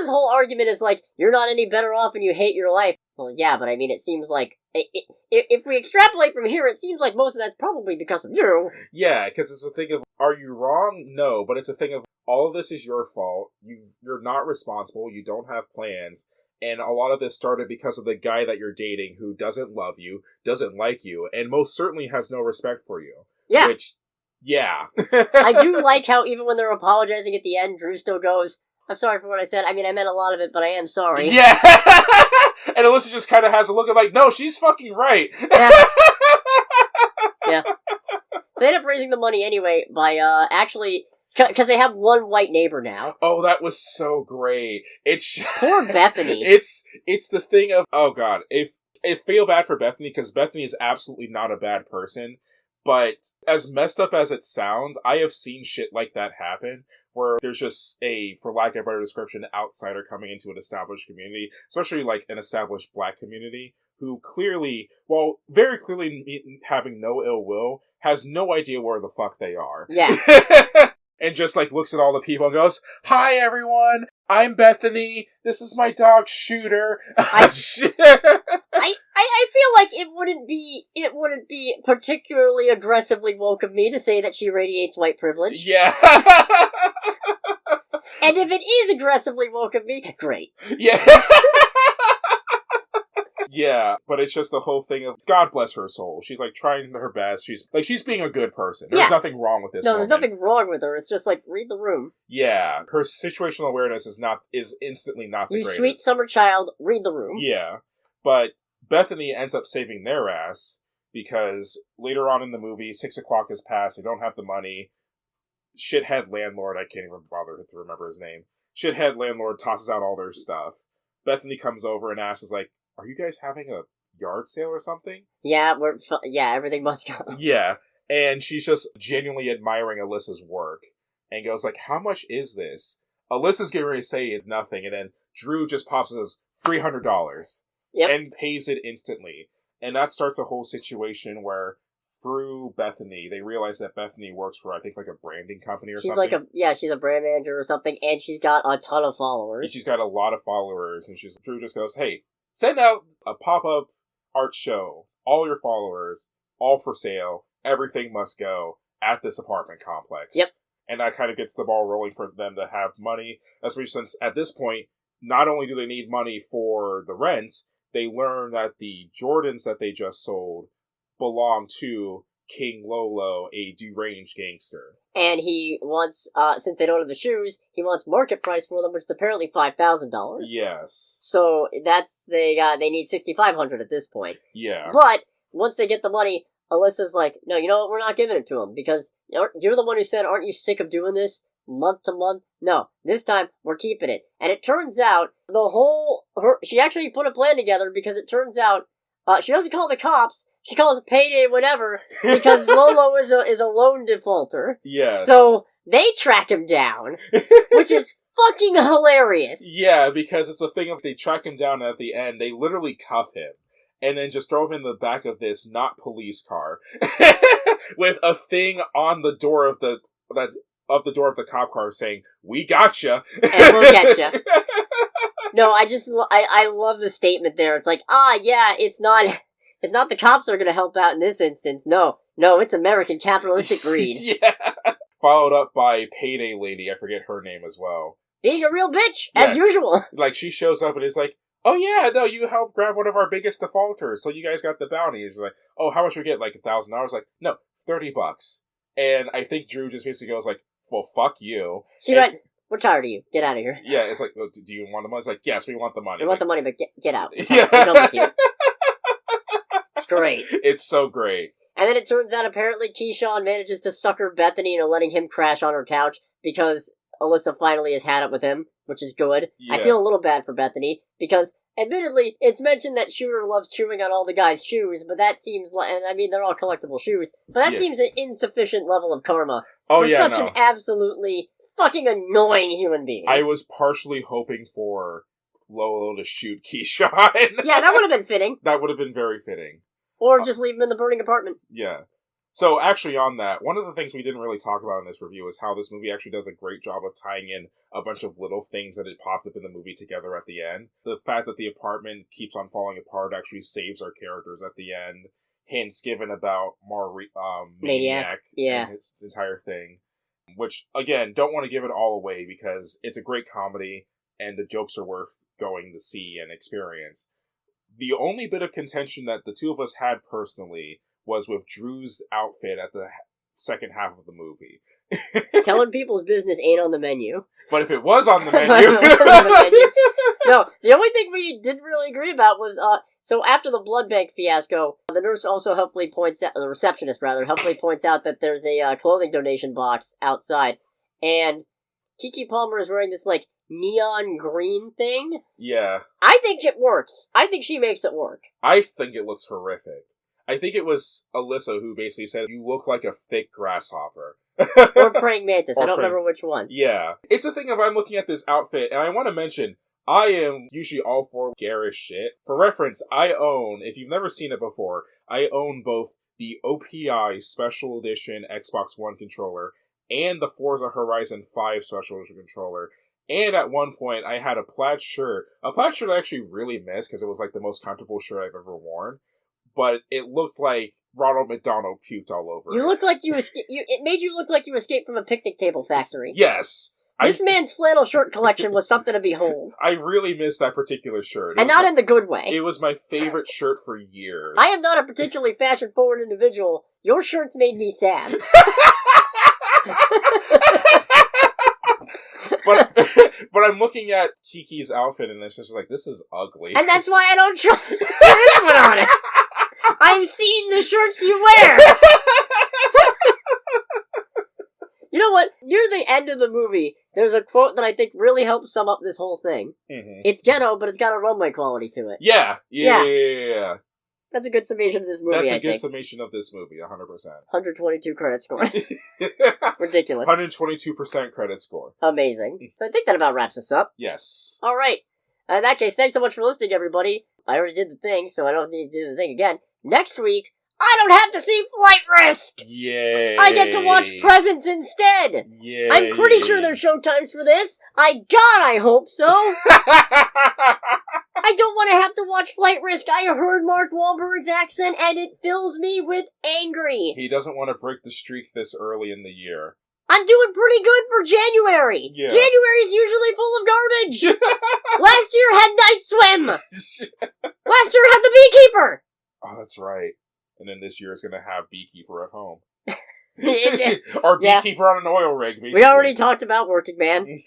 whole argument is like, you're not any better off and you hate your life. Well, yeah, but I mean, it seems like, if we extrapolate from here, it seems like most of that's probably because of you. Yeah, because it's a thing of, are you wrong? No, but it's a thing of, all of this is your fault. You're not responsible. You don't have plans. And a lot of this started because of the guy that you're dating who doesn't love you, doesn't like you, and most certainly has no respect for you. Yeah. Which, yeah. I do like how even when they're apologizing at the end, Drew still goes, "I'm sorry for what I said. I mean, I meant a lot of it, but I am sorry." Yeah. And Alyssa just kind of has a look of like, no, she's fucking right. Yeah. Yeah. So they end up raising the money anyway by, actually... Because they have one white neighbor now. Oh, that was so great. It's poor Bethany. It's the thing of, oh god, I feel bad for Bethany because Bethany is absolutely not a bad person, but as messed up as it sounds, I have seen shit like that happen where there's just for lack of a better description, outsider coming into an established community, especially like an established black community, who clearly, well, very clearly having no ill will, has no idea where the fuck they are. Yeah. And just like looks at all the people and goes, "Hi everyone, I'm Bethany. This is my dog Shooter." I feel like it wouldn't be particularly aggressively woke of me to say that she radiates white privilege. Yeah. And if it is aggressively woke of me, great. Yeah. Yeah, but it's just the whole thing of, God bless her soul. She's, like, trying her best. She's being a good person. There's nothing wrong with this No, woman. there's nothing wrong with her. It's just, like, read the room. Yeah. Her situational awareness is instantly not the greatest. You sweet summer child, read the room. Yeah. But Bethany ends up saving their ass, because later on in the movie, 6 o'clock has passed, they don't have the money. Shithead landlord, I can't even bother to remember his name. Shithead landlord tosses out all their stuff. Bethany comes over and asks, like, "Are you guys having a yard sale or something?" Yeah, everything must go. Yeah, and she's just genuinely admiring Alyssa's work, and goes like, "How much is this?" Alyssa's getting ready to say it's nothing, and then Drew just pops and says, $300. Yep. And pays it instantly. And that starts a whole situation where, through Bethany, they realize that Bethany works for, I think, like a branding company or something. She's a brand manager or something, and she's got a ton of followers. She's got a lot of followers, and Drew just goes, "Hey, send out a pop-up art show. All your followers, all for sale. Everything must go at this apartment complex." Yep. And that kind of gets the ball rolling for them to have money, especially since at this point, not only do they need money for the rent, they learn that the Jordans that they just sold belong to King Lolo, a deranged gangster. And he wants, since they don't have the shoes, he wants market price for them, which is apparently $5,000. Yes. So they need $6,500 at this point. Yeah. But once they get the money, Alyssa's like, "No, you know what? We're not giving it to him, because you're the one who said, aren't you sick of doing this month to month? No, this time we're keeping it." And it turns out she actually put a plan together, because it turns out she doesn't call the cops. She calls payday whatever, because Lolo is a loan defaulter. Yes. So they track him down, which is fucking hilarious. Yeah, because it's a thing of they track him down, and at the end they literally cuff him and then just throw him in the back of this not police car with a thing on the door of the cop car saying, "We gotcha." And we'll get ya. No, I love the statement there. It's like, yeah, it's not the cops that are gonna help out in this instance. No, it's American capitalistic greed. Yeah. Followed up by Payday Lady, I forget her name as well. Being a real bitch, as usual. Like, she shows up and is like, "Oh yeah, no, you helped grab one of our biggest defaulters, so you guys got the bounty." And she's like, "Oh, how much we get? Like $1,000?" Like, "No, $30. And I think Drew just basically goes like, "Well, fuck you." She's like, "We're tired of you. Get out of here." Yeah, it's like, "Oh, do you want the money?" It's like, "Yes, we want the money." We want the money, but get out. Yeah. We're done with you. It's great. It's so great. And then it turns out apparently Keyshawn manages to sucker Bethany into letting him crash on her couch, because Alyssa finally has had it with him, which is good. Yeah. I feel a little bad for Bethany, because admittedly, it's mentioned that Shooter loves chewing on all the guys' shoes, but that seems like, and I mean, they're all collectible shoes, but that seems an insufficient level of karma for such an absolutely fucking annoying human being. I was partially hoping for Lolo to shoot Keyshawn. Yeah, that would have been fitting. That would have been very fitting. Or just leave him in the burning apartment. Yeah. So, actually on that, one of the things we didn't really talk about in this review is how this movie actually does a great job of tying in a bunch of little things that it popped up in the movie together at the end. The fact that the apartment keeps on falling apart actually saves our characters at the end. Hints given about Maniac and his entire thing. Which, again, don't want to give it all away because it's a great comedy and the jokes are worth going to see and experience. The only bit of contention that the two of us had personally was with Drew's outfit at the second half of the movie. Telling people's business ain't on the menu. But if it was on the menu... No, the only thing we didn't really agree about was, so after the blood bank fiasco, the nurse also the receptionist helpfully points out that there's a clothing donation box outside, and Keke Palmer is wearing this, like, neon green thing. Yeah. I think it works. I think she makes it work. I think it looks horrific. I think it was Alyssa who basically said, you look like a thick grasshopper. Or praying mantis. I don't remember which one. Yeah. It's a thing of I'm looking at this outfit, and I want to mention, I am usually all for garish shit. For reference, I own, if you've never seen it before, I own both the OPI Special Edition Xbox One controller and the Forza Horizon 5 Special Edition controller. And at one point, I had a plaid shirt. A plaid shirt I actually really missed because it was like the most comfortable shirt I've ever worn. But it looked like Ronald McDonald puked all over You it. looked like it made you look like you escaped from a picnic table factory. Yes. This man's flannel shirt collection was something to behold. I really missed that particular shirt. And not in the good way. It was my favorite shirt for years. I am not a particularly fashion-forward individual. Your shirts made me sad. but I'm looking at Kiki's outfit and it's just like, this is ugly. And that's why I don't trust your input on it. I've seen the shirts you wear. You know what? Near the end of the movie, there's a quote that I think really helps sum up this whole thing. Mm-hmm. It's ghetto, but it's got a runway quality to it. Yeah. That's a good summation of this movie, That's I a good think. summation of this movie, 100%. 122 credit score. Ridiculous. 122% credit score. Amazing. So I think that about wraps us up. Yes. Alright. In that case, thanks so much for listening, everybody. I already did the thing, so I don't need to do the thing again. Next week, I don't have to see Flight Risk! Yay! I get to watch Presents instead! Yay! I'm pretty sure there's showtimes for this. I hope so! I don't want to have to watch Flight Risk. I heard Mark Wahlberg's accent, and it fills me with angry. He doesn't want to break the streak this early in the year. I'm doing pretty good for January. Yeah. January's usually full of garbage. Last year had Night Swim. Last year had The Beekeeper. Oh, that's right. And then this year is going to have Beekeeper at home. Or Beekeeper on an oil rig, basically. We already talked about Working Man.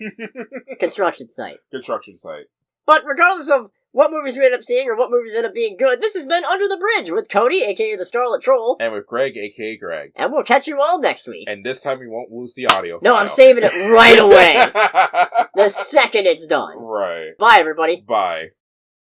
Construction site. Construction site. But regardless of what movies we end up seeing or what movies end up being good, this has been Under the Bridge with Cody, aka the Starlet Troll. And with Greg, aka Greg. And we'll catch you all next week. And this time we won't lose the audio No, file. I'm saving it right away. The second it's done. Right. Bye, everybody. Bye.